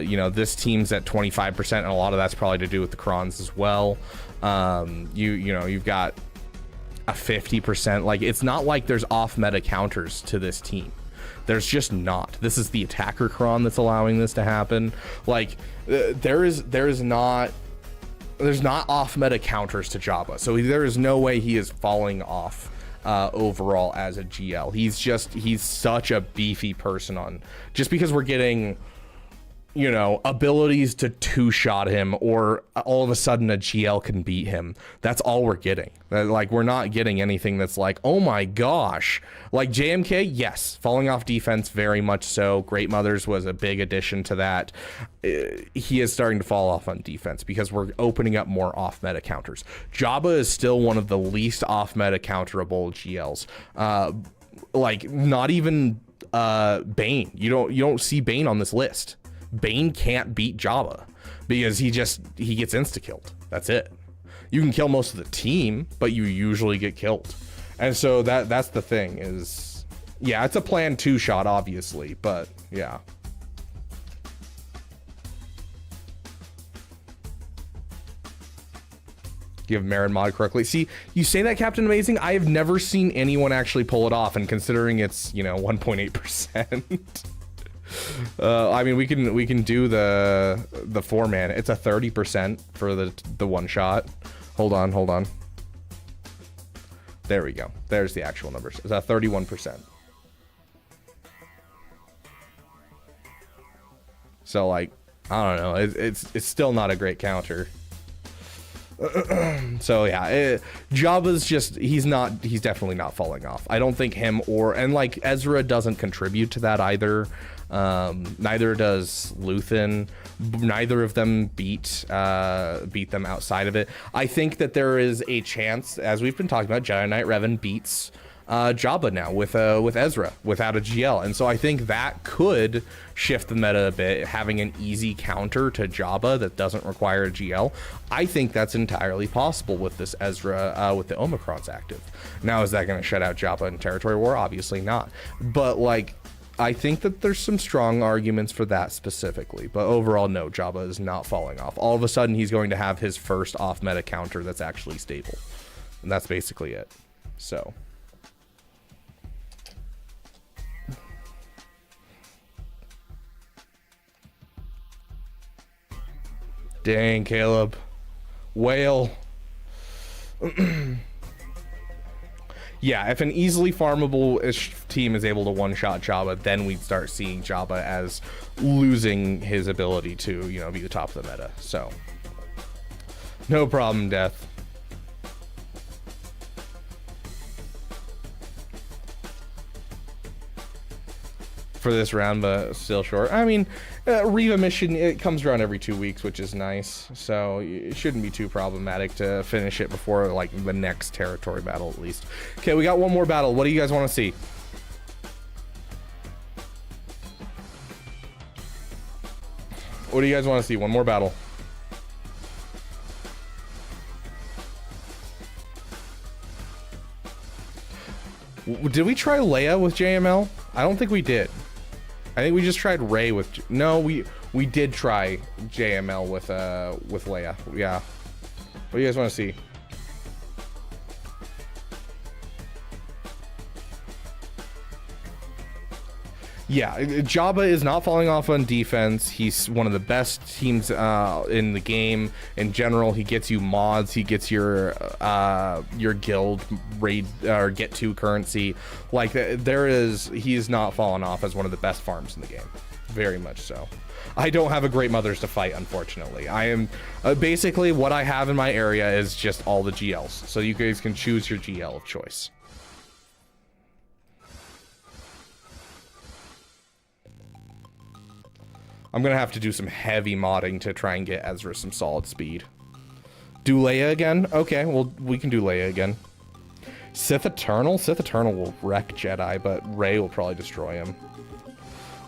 You know, this team's at 25%, and a lot of that's probably to do with the Crons as well. You know, you've got a 50%. Like, it's not like there's off-meta counters to this team. There's just not. This is the attacker Cron that's allowing this to happen. Like, there's not off-meta counters to Jabba, so there is no way he is falling off overall as a GL. He's such a beefy person on, just because we're getting, you know, abilities to two-shot him, or all of a sudden a GL can beat him. That's all we're getting. Like, we're not getting anything that's like, oh my gosh. Like JMK, yes, falling off defense, very much so. Great Mothers was a big addition to that. He is starting to fall off on defense because we're opening up more off-meta counters. Jabba is still one of the least off-meta counterable GLs. Like, not even Bane. You don't see Bane on this list. Bane can't beat Jabba because he gets insta-killed. That's it. You can kill most of the team, but you usually get killed. And so that's the thing is, yeah, it's a planned 2-shot, obviously, but yeah. Give Marin mod correctly. See, you say that, Captain Amazing. I have never seen anyone actually pull it off, and considering it's, you know, 1.8%. I mean, we can do the 4-man. It's a 30% for the one shot. Hold on. There we go. There's the actual numbers. It's a 31%. So, like, I don't know. It's still not a great counter. So yeah, Jabba's just, he's definitely not falling off. I don't think him and like Ezra doesn't contribute to that either. Neither does Luthen. Neither of them beat them outside of it. I think that there is a chance, as we've been talking about, Jedi Knight Revan beats Jabba now with Ezra without a GL, and so I think that could shift the meta a bit, having an easy counter to Jabba that doesn't require a GL. I think that's entirely possible with this Ezra with the Omicrons active. Now, is that going to shut out Jabba in Territory War? Obviously not, but like, I think that there's some strong arguments for that specifically, but overall, no, Jabba is not falling off. All of a sudden, he's going to have his first off-meta counter that's actually stable. And that's basically it. So. Dang, Caleb. Whale. Yeah, if an easily farmable-ish team is able to one-shot Jabba, then we'd start seeing Jabba as losing his ability to, you know, be the top of the meta. So, no problem, Death. For this round, but still short. I mean, Reva mission, it comes around every 2 weeks, which is nice. So it shouldn't be too problematic to finish it before like the next territory battle at least. Okay, we got one more battle. What do you guys want to see? What do you guys want to see? One more battle. Did we try Leia with JML? I don't think we did. I think we just tried Rey with... No, we did try JML with Leia. Yeah. What do you guys want to see? Yeah, Jabba is not falling off on defense. He's one of the best teams in the game in general. He gets you mods. He gets your guild raid or get to currency. Like he's not fallen off as one of the best farms in the game. Very much so. I don't have a great mothers to fight, unfortunately. I am basically what I have in my area is just all the GLs, so you guys can choose your GL of choice. I'm gonna have to do some heavy modding to try and get Ezra some solid speed. Do Leia again? Okay, well, we can do Leia again. Sith Eternal? Sith Eternal will wreck Jedi, but Rey will probably destroy him.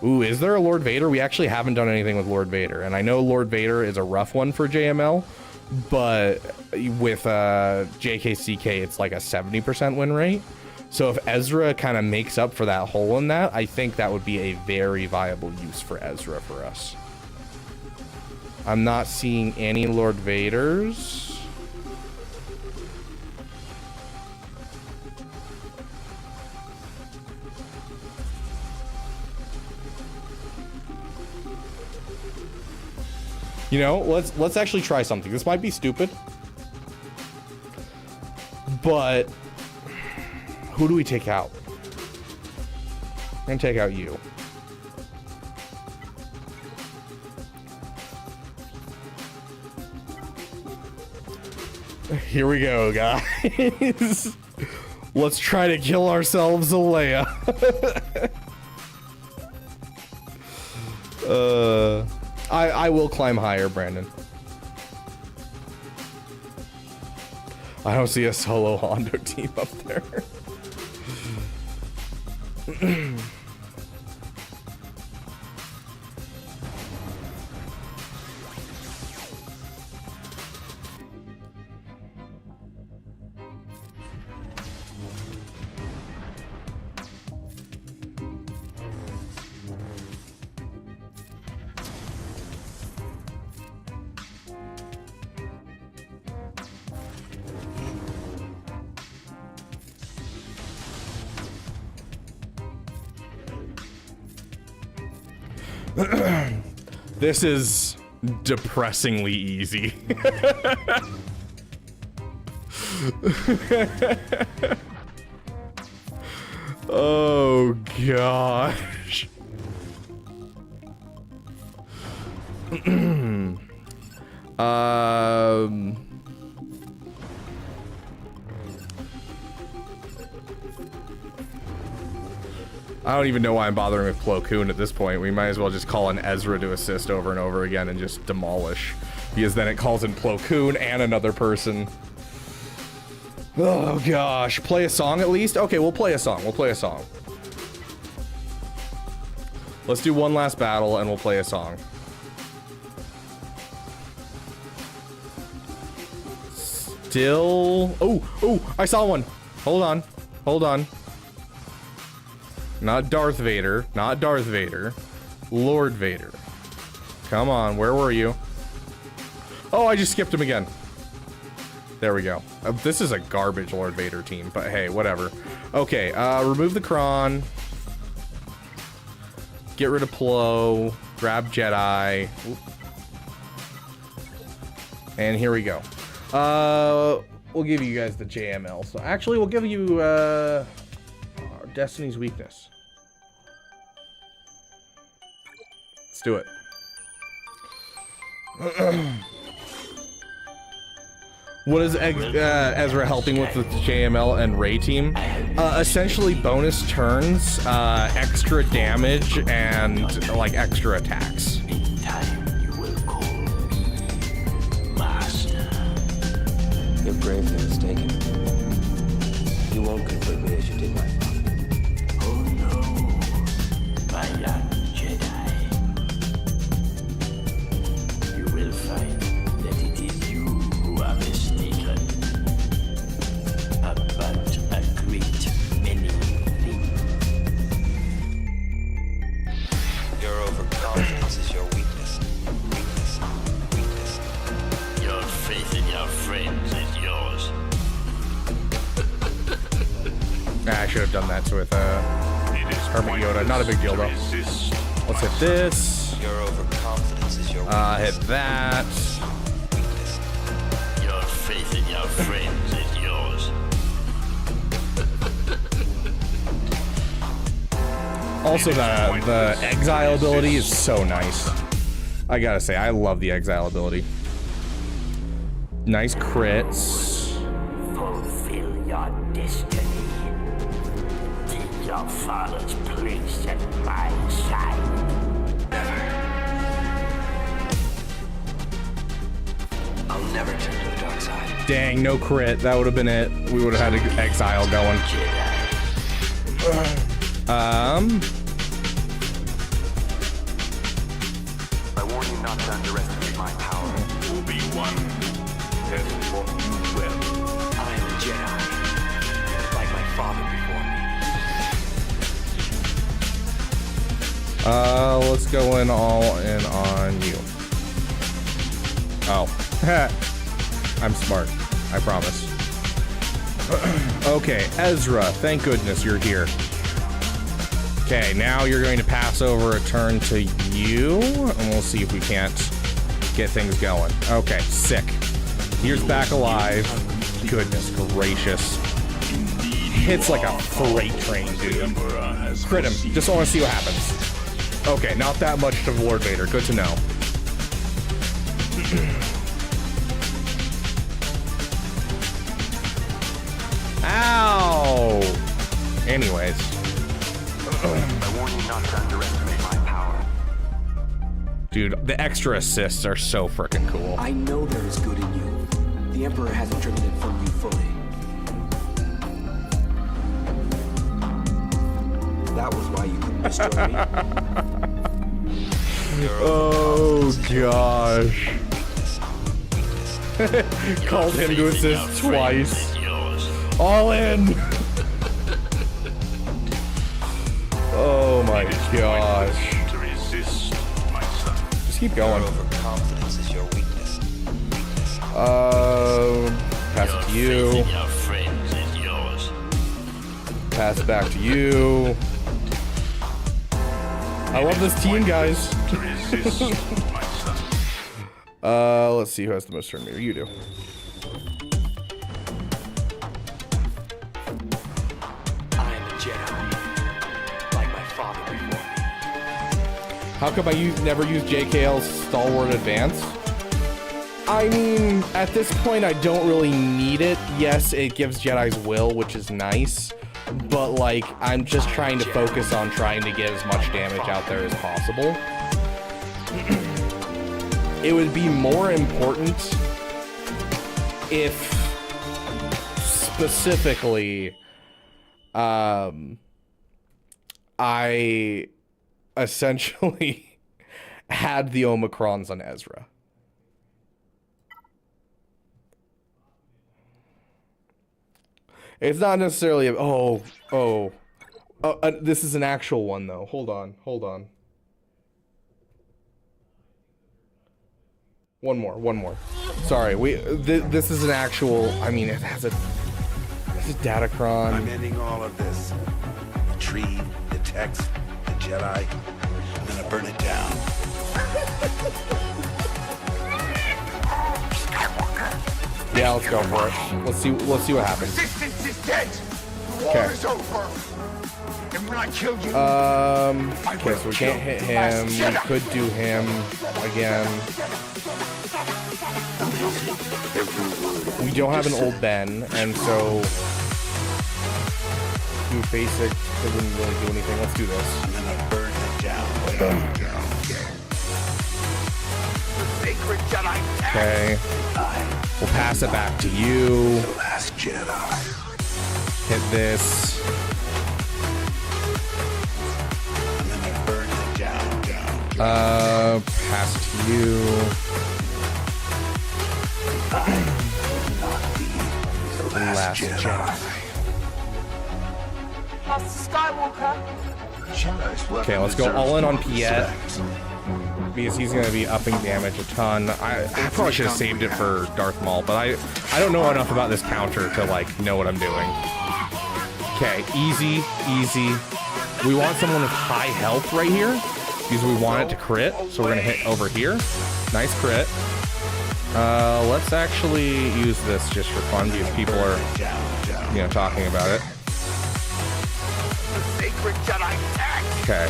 Ooh, is there a Lord Vader? We actually haven't done anything with Lord Vader, and I know Lord Vader is a rough one for JML, but with JKCK, it's like a 70% win rate. So if Ezra kind of makes up for that hole in that, I think that would be a very viable use for Ezra for us. I'm not seeing any Lord Vaders. You know, let's actually try something. This might be stupid, but who do we take out? I'm gonna take out you. Here we go, guys. Let's try to kill ourselves a Leia. I will climb higher, Brandon. I don't see a solo Hondo team up there. This is depressingly easy. Oh gosh. I don't even know why I'm bothering with Plo Koon at this point. We might as well just call in Ezra to assist over and over again and just demolish. Because then it calls in Plo Koon and another person. Oh gosh. Play a song at least? Okay, we'll play a song. We'll play a song. Let's do one last battle and we'll play a song. Still... Oh, I saw one. Hold on. Hold on. Not Darth Vader. Not Darth Vader. Lord Vader. Come on, where were you? Oh, I just skipped him again. There we go. This is a garbage Lord Vader team, but hey, whatever. Okay, remove the Kron. Get rid of Plo. Grab Jedi. Oop. And here we go. We'll give you guys the JML. So actually, we'll give you Destiny's Weakness. Let's do it. What is Ezra helping with the JML and Rey team? Essentially bonus turns, extra damage, and like extra attacks. In time, you will call me Master. You're gravely mistaken. You won't conclude me as you did my father. Oh no, my young Jedi. You will find that it is you who are mistaken about a great many things. Your overconfidence is your weakness. Weakness. Your faith in your friends is yours. I should have done that with Hermit Yoda. Not a big deal though. Let's hit this. Your overconfidence is your weakness. Hit that. Your faith in your friends is yours. Also, the exile ability is so nice. I gotta say, I love the exile ability. Nice crits. Fulfill your destiny. Take your father's place at my side. I'll never turn to the dark side. Dang, no crit. That would have been it. We would have had an exile going. I warn you not to underestimate my power. Obi-Wan has fought you well. I am a Jedi, like my father before me. Let's go in all in on you. Oh. I'm smart. I promise. Okay, Ezra, thank goodness you're here. Okay, now you're going to pass over a turn to you, and we'll see if we can't get things going. Okay, sick. Here's back alive. Goodness gracious. Hits like a freight train, dude. Crit him. Just want to see what happens. Okay, not that much to Lord Vader. Good to know. Ow! Anyways. I warn you not to underestimate my power. Dude, the extra assists are so freaking cool. I know there is good in you. The Emperor hasn't driven it from you fully. That was why you couldn't destroy me. Oh gosh. Called him to assist twice. All in. Oh my gosh. Just keep going. Overconfidence is your weakness. Pass it to you. Pass it back to you. I love this team, guys. Let's see who has the most turn meter. You do. I am a Jedi, like my father before me. How come I never use JKL's Stalwart Advance? I mean, at this point, I don't really need it. Yes, it gives Jedi's will, which is nice. But, like, I'm just trying to focus on trying to get as much damage out there as possible. It would be more important if, specifically, I essentially had the Omicrons on Ezra. It's not necessarily this is an actual one though. Hold on. One more. Sorry, this is an actual. I mean, it has a Datacron. I'm ending all of this. The tree, the text, the Jedi. I'm gonna burn it down. Yeah, let's go for it. Let's see what happens. Resistance is dead. War Okay. is over. And when I kill you, Okay, so we can't hit him. We could do him again. We don't have an old Ben, and so do basic. It wouldn't really do anything. Let's do this. I'm gonna burn it down. sacred Jedi. Okay. We'll pass it back to you. The last Jedi. Hit this. I'm gonna burn it down. Pass it to you. The last Jedi. Master Skywalker. Okay, let's go all in on Piet, because he's going to be upping damage a ton. I probably should have saved it for Darth Maul, but I don't know enough about this counter to like know what I'm doing. Okay, easy. We want someone with high health right here, because we want it to crit, so we're going to hit over here. Nice crit. Let's actually use this just for fun, because people are, talking about it. Sacred Jedi. Okay.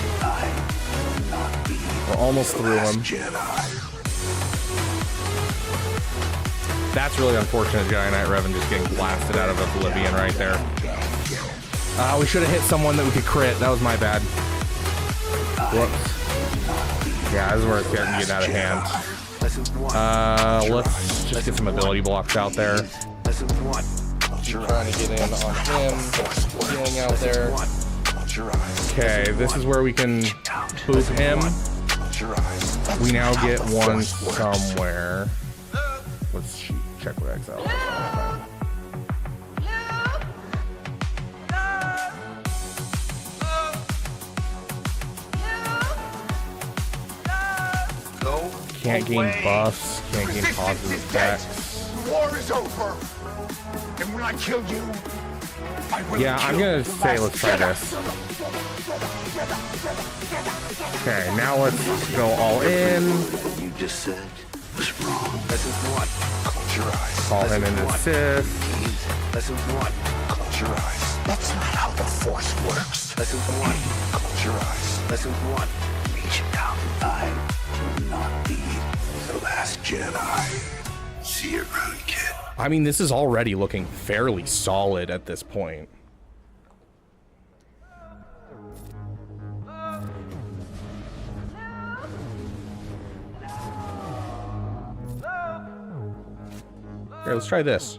We're almost through him. That's really unfortunate, Jedi Knight Revan just getting blasted out of oblivion right there. We should have hit someone that we could crit. That was my bad. Whoops. Yeah, this is where it's getting out of hand. Let's just get some ability blocks out there. Trying to get in on him. Healing out there. Okay, this is where we can boop him. We now get one somewhere. Let's check what exile is. Can't gain buffs, can't gain positive effects. War is over. And when I kill you, I will Yeah, I'm gonna say let's try this. Okay, now let's go all in. You just said was wrong. Lesson 1. Close your eyes. Call him into Sith. Lesson 1. Close your eyes. That's not how the Force works. Lesson 1. Close your eyes. Lesson 1. Reach down. I will not be the last Jedi. See your road, kid. I mean, this is already looking fairly solid at this point. Here, let's try this.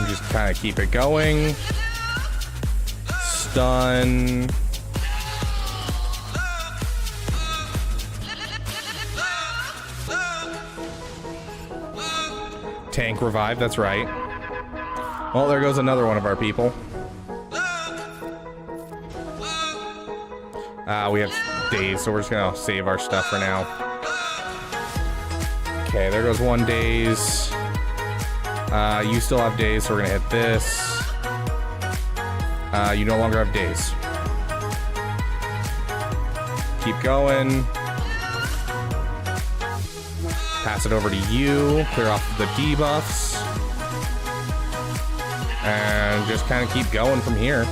Just kind of keep it going. Stun. Tank revive, that's right. Well, there goes another one of our people. We have days, so we're just gonna save our stuff for now. Okay, there goes one days. You still have days, so we're gonna hit this. You no longer have days. Keep going. Pass it over to you. Clear off the debuffs. And just kind of keep going from here.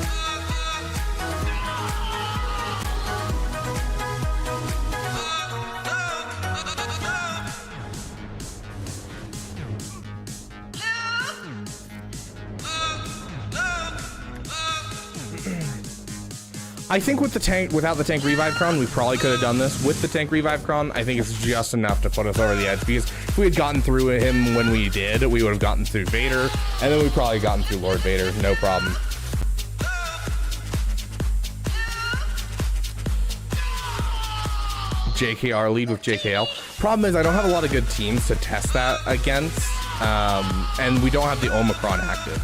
I think with the tank, without the tank revive cron, we probably could have done this. With the tank revive cron, I think it's just enough to put us over the edge, because if we had gotten through him when we did, we would have gotten through Vader, and then we probably gotten through Lord Vader, no problem. JKR lead with JKL. Problem is I don't have a lot of good teams to test that against, and we don't have the Omicron active.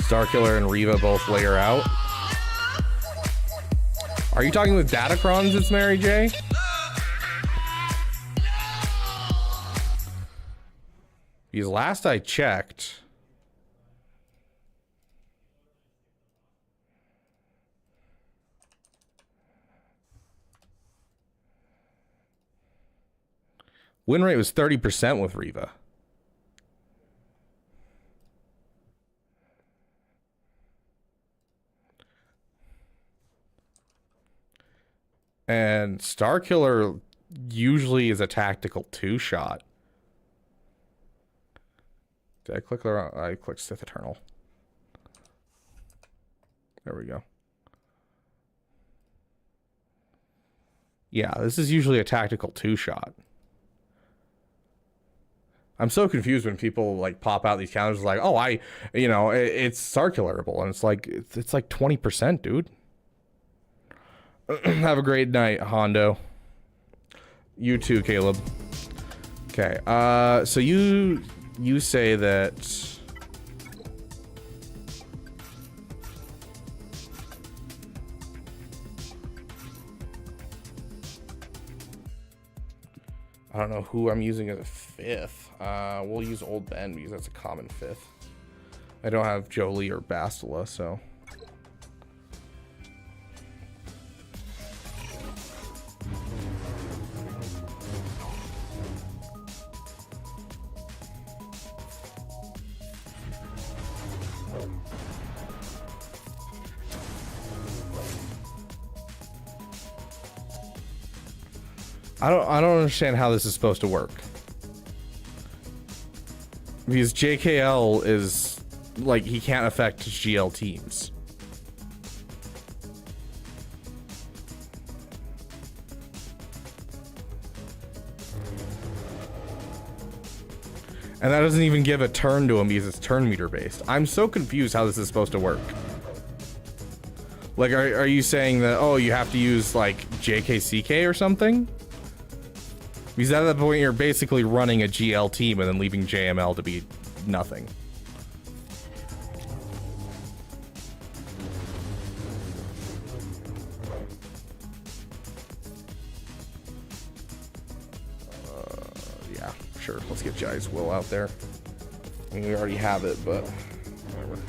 Starkiller and Reva both layer out. Are you talking with Datacrons, it's Mary J? Because last I checked, win rate was 30% with Reva. And Starkiller usually is a tactical 2-shot. Did I click the wrong? I clicked Sith Eternal. There we go. Yeah, this is usually a tactical 2-shot. I'm so confused when people like pop out these counters like, oh, it's Starkillerable, and it's like 20%, dude. Have a great night, Hondo. You too, Caleb. Okay, so you say that I don't know who I'm using as a 5th. We'll use Old Ben because that's a common 5th. I don't have Jolie or Bastila, so I don't understand how this is supposed to work. Because JKL is like he can't affect GL teams. And that doesn't even give a turn to him because it's turn meter based. I'm so confused how this is supposed to work. Like, are you saying that, oh, you have to use like JKCK or something? Because at that point, you're basically running a GL team and then leaving JML to be nothing. Yeah, sure. Let's get Jai's Will out there. I mean, we already have it, but whatever.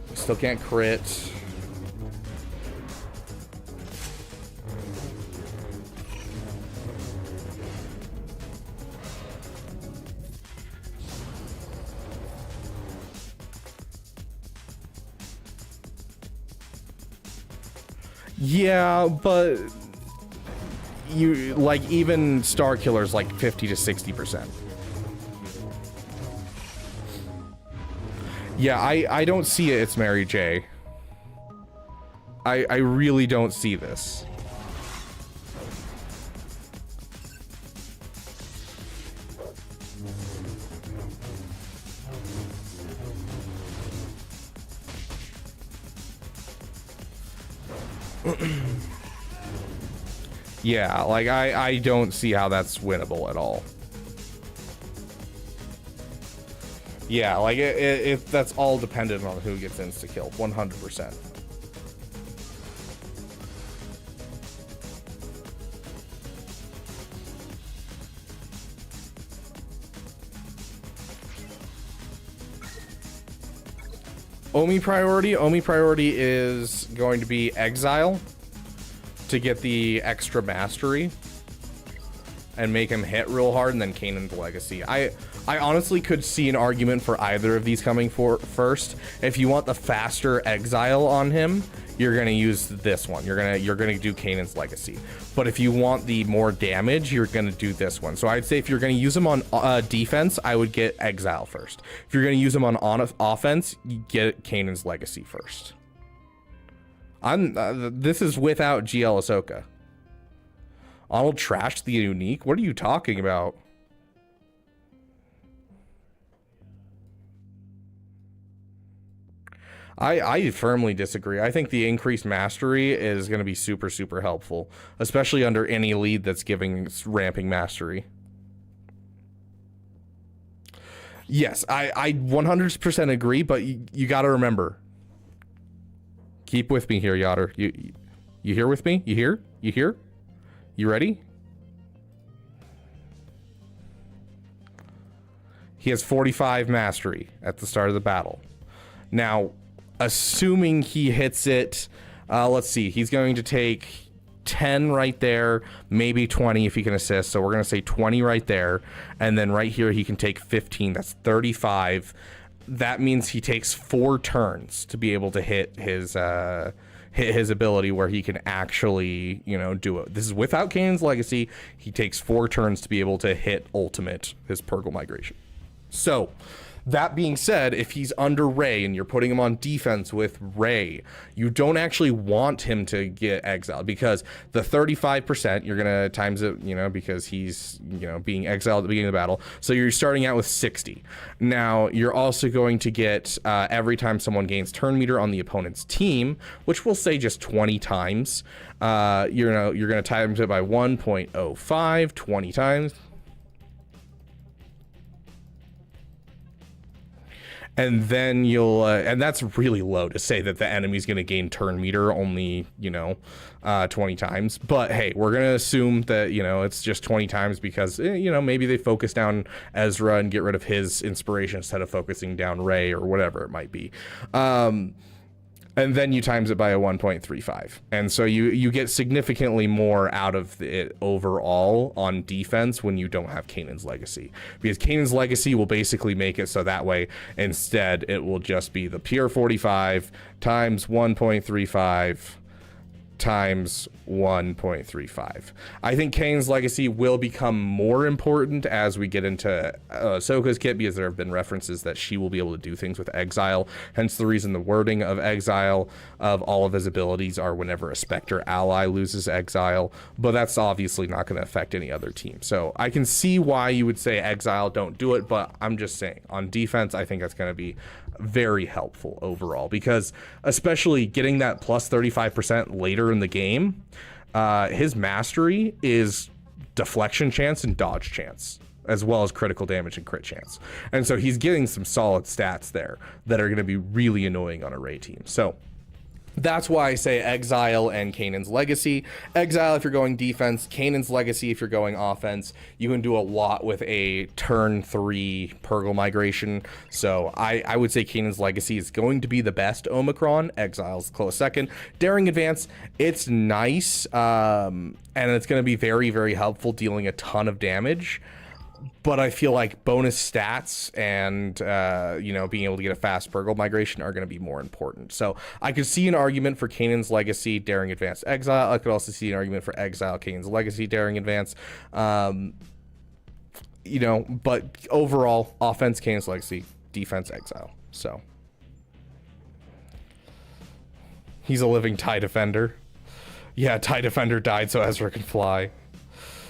We still can't crit. Yeah, but you like even Starkiller's like 50 to 60%. Yeah, I don't see it. It's Mary J. I really don't see this. Yeah, like I don't see how that's winnable at all. Yeah, like it that's all dependent on who gets insta killed, 100%. Omi priority is going to be Exile to get the extra mastery and make him hit real hard, and then Kanan's Legacy. I honestly could see an argument for either of these coming for first. If you want the faster Exile on him, you're gonna use this one. You're gonna do Kanan's Legacy. But if you want the more damage, you're gonna do this one. So I'd say if you're gonna use him on defense, I would get Exile first. If you're gonna use him on offense, you get Kanan's Legacy first. This is without GL Ahsoka. Arnold trashed the unique? What are you talking about? I firmly disagree. I think the increased mastery is going to be super, super helpful, especially under any lead that's giving ramping mastery. Yes, I 100% agree, but you got to remember. Keep with me here, Yotter. You here with me? You here? You here? You ready? He has 45 mastery at the start of the battle. Now, assuming he hits it, let's see, he's going to take 10 right there, maybe 20 if he can assist. So we're going to say 20 right there. And then right here, he can take 15. That's 35. That means he takes 4 turns to be able to hit his ability where he can actually, you know, do it. This is without Kanan's Legacy. He takes 4 turns to be able to hit ultimate, his Purgle Migration. So, that being said, if he's under Rey and you're putting him on defense with Rey, you don't actually want him to get exiled, because the 35%, you're going to times it, you know, because he's, you know, being exiled at the beginning of the battle. So you're starting out with 60. Now, you're also going to get, every time someone gains turn meter on the opponent's team, which we'll say just 20 times, you're going to times it by 1.05, 20 times. And then you'll, and that's really low to say that the enemy's going to gain turn meter only, you know, 20 times. But hey, we're going to assume that, you know, it's just 20 times because, you know, maybe they focus down Ezra and get rid of his inspiration instead of focusing down Rey or whatever it might be. And then you times it by a 1.35. And so you get significantly more out of it overall on defense when you don't have Kanan's Legacy. Because Kanan's Legacy will basically make it so that way instead it will just be the pure 45 times 1.35 times 1.35. I think Kanan's Legacy will become more important as we get into Ahsoka's kit, because there have been references that she will be able to do things with Exile. Hence the reason the wording of Exile of all of his abilities are whenever a Spectre ally loses Exile, but that's obviously not going to affect any other team. So I can see why you would say Exile, don't do it, but I'm just saying on defense, I think that's going to be very helpful overall, because especially getting that plus 35% later in the game, his mastery is deflection chance and dodge chance, as well as critical damage and crit chance. And so he's getting some solid stats there that are going to be really annoying on a Rey team. So that's why I say Exile and Kanan's Legacy. Exile if you're going defense, Kanan's Legacy if you're going offense. You can do a lot with a turn 3 Purgle Migration. So I would say Kanan's Legacy is going to be the best Omicron. Exile's close second. Daring Advance, it's nice, and it's going to be very, very helpful dealing a ton of damage. But I feel like bonus stats and, you know, being able to get a fast Purgle Migration are going to be more important. So I could see an argument for Kanan's Legacy, Daring Advance, Exile. I could also see an argument for Exile, Kanan's Legacy, Daring Advance. You know, but overall, offense, Kanan's Legacy, defense, Exile. So he's a living TIE Defender. Yeah, TIE Defender died so Ezra can fly.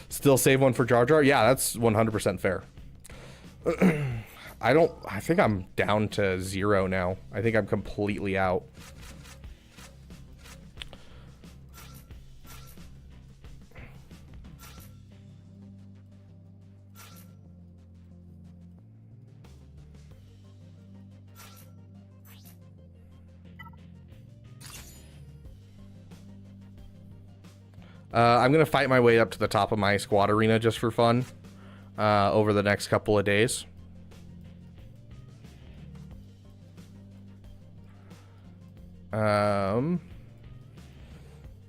Still save one for Jar Jar? Yeah, that's 100% fair. I think I'm down to 0 now. I think I'm completely out. I'm going to fight my way up to the top of my squad arena just for fun over the next couple of days.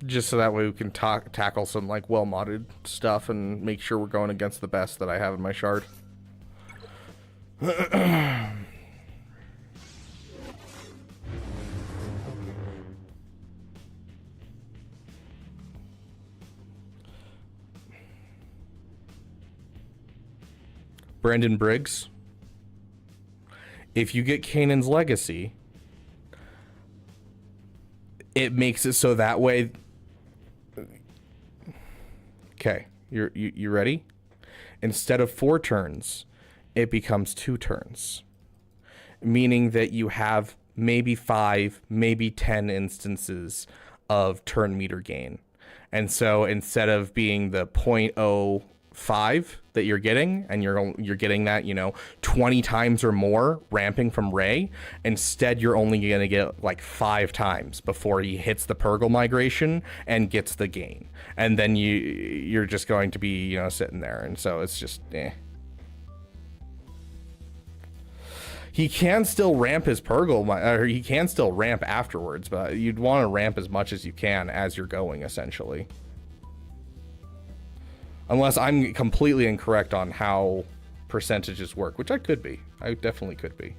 Just so that way we can tackle some like well-modded stuff and make sure we're going against the best that I have in my shard. Brandon Briggs, if you get Kanan's Legacy, it makes it so that way Okay, you ready? Instead of 4 turns, it becomes 2 turns. Meaning that you have maybe 5, maybe 10 instances of turn meter gain. And so instead of being the 0.05 that you're getting, and you're getting that, 20 times or more ramping from Rey, instead you're only going to get like 5 times before he hits the Purgle migration and gets the gain. And then you're just going to be, sitting there. And so it's just, He can still ramp his Purgle, or he can still ramp afterwards, but you'd want to ramp as much as you can as you're going, essentially. Unless I'm completely incorrect on how percentages work, which I could be. I definitely could be.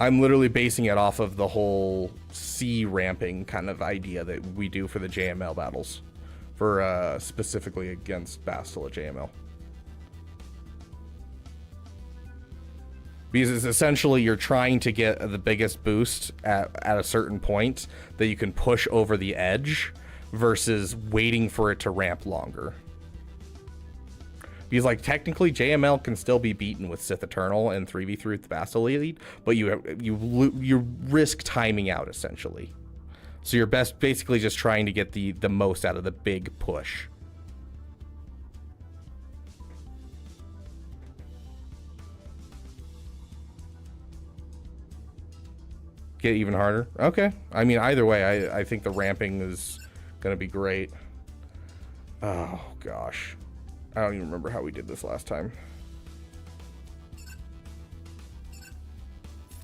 I'm literally basing it off of the whole C ramping kind of idea that we do for the JML battles. For specifically against Bastila JML. Because it's essentially you're trying to get the biggest boost at a certain point that you can push over the edge versus waiting for it to ramp longer. Because like technically JML can still be beaten with Sith Eternal and 3v3 with the Bastila Elite, but you risk timing out essentially. So you're basically just trying to get the most out of the big push. Get even harder? Okay. I mean, either way, I think the ramping is going to be great. Oh, gosh. I don't even remember how we did this last time.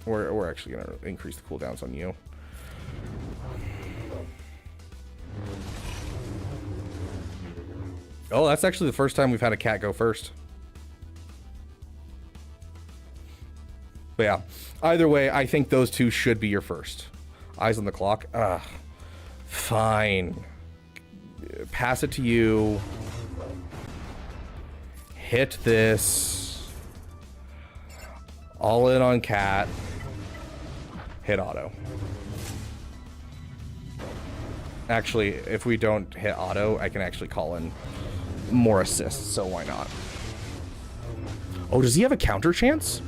We're actually going to increase the cooldowns on you. Oh, that's actually the first time we've had a cat go first. But yeah, either way, I think those two should be your first. Eyes on the clock. Fine. Pass it to you. Hit this. All in on cat. Hit auto. Actually, if we don't hit auto, I can actually call in more assists, so why not? Oh, does he have a counter chance?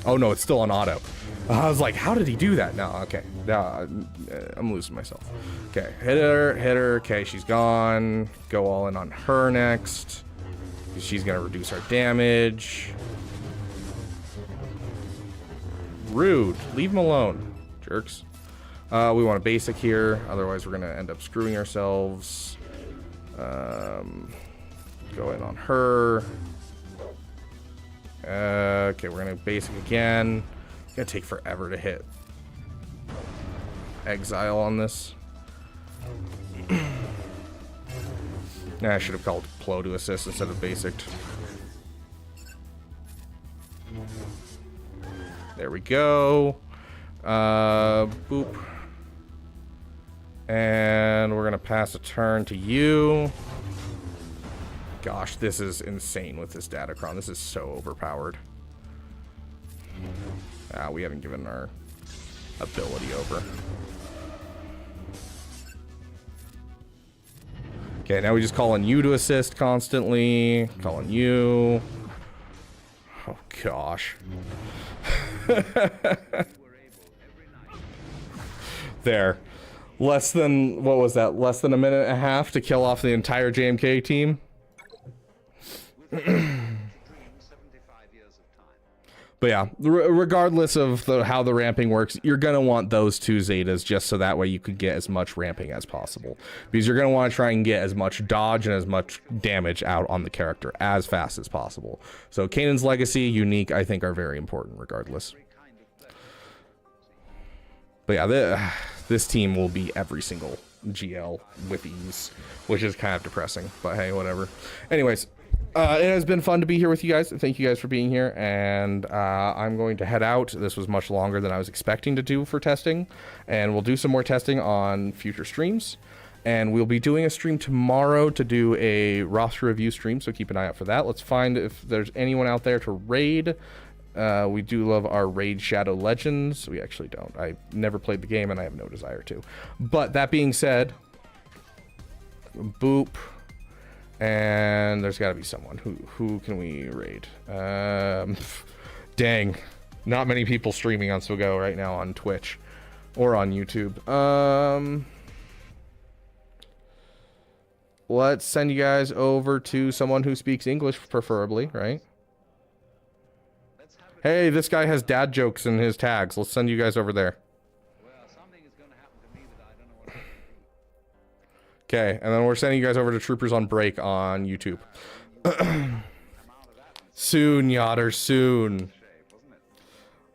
Oh no, it's still on auto. I was like, how did he do that? No, okay. No, I'm losing myself. Okay, hit her. Okay, she's gone. Go all in on her next. She's gonna reduce our damage. Rude. Leave him alone, jerks. We want a basic here, otherwise we're gonna end up screwing ourselves. Go in on her. Okay, we're gonna basic again. It's gonna take forever to hit exile on this. I should have called Plo to assist instead of basicked. There we go. Boop. And we're gonna pass a turn to you. Gosh, this is insane with this Datacron. This is so overpowered. We haven't given our ability over. Okay, now we just call on you to assist constantly. Call on you. Oh, gosh. There. Less than, what was that? Less than a minute and a half to kill off the entire JMK team. But yeah, regardless of how the ramping works, you're going to want those 2 Zetas just so that way you could get as much ramping as possible. Because you're going to want to try and get as much dodge and as much damage out on the character as fast as possible. So Kanan's Legacy, Unique, I think are very important regardless. But yeah, this team will be every single GL with ease, which is kind of depressing. But hey, whatever. Anyways. It has been fun to be here with you guys. Thank you guys for being here, and I'm going to head out. This was much longer than I was expecting to do for testing, and we'll do some more testing on future streams, and we'll be doing a stream tomorrow to do a roster review stream, so keep an eye out for that. Let's find if there's anyone out there to raid. We do love our Raid Shadow Legends. We actually don't. I never played the game and I have no desire to. But that being said, boop. And there's got to be someone. Who can we raid? Dang. Not many people streaming on SWGO right now on Twitch or on YouTube. Let's send you guys over to someone who speaks English, preferably, right? Hey, this guy has dad jokes in his tags. Let's send you guys over there. Okay, and then we're sending you guys over to Troopers on Break on YouTube. Soon, Yotter, soon.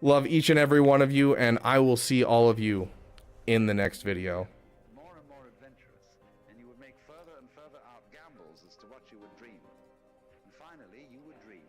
Love each and every one of you, and I will see all of you in the next video. More and more adventurous, and you would make further and further out gambles as to what you would dream. And finally, you would dream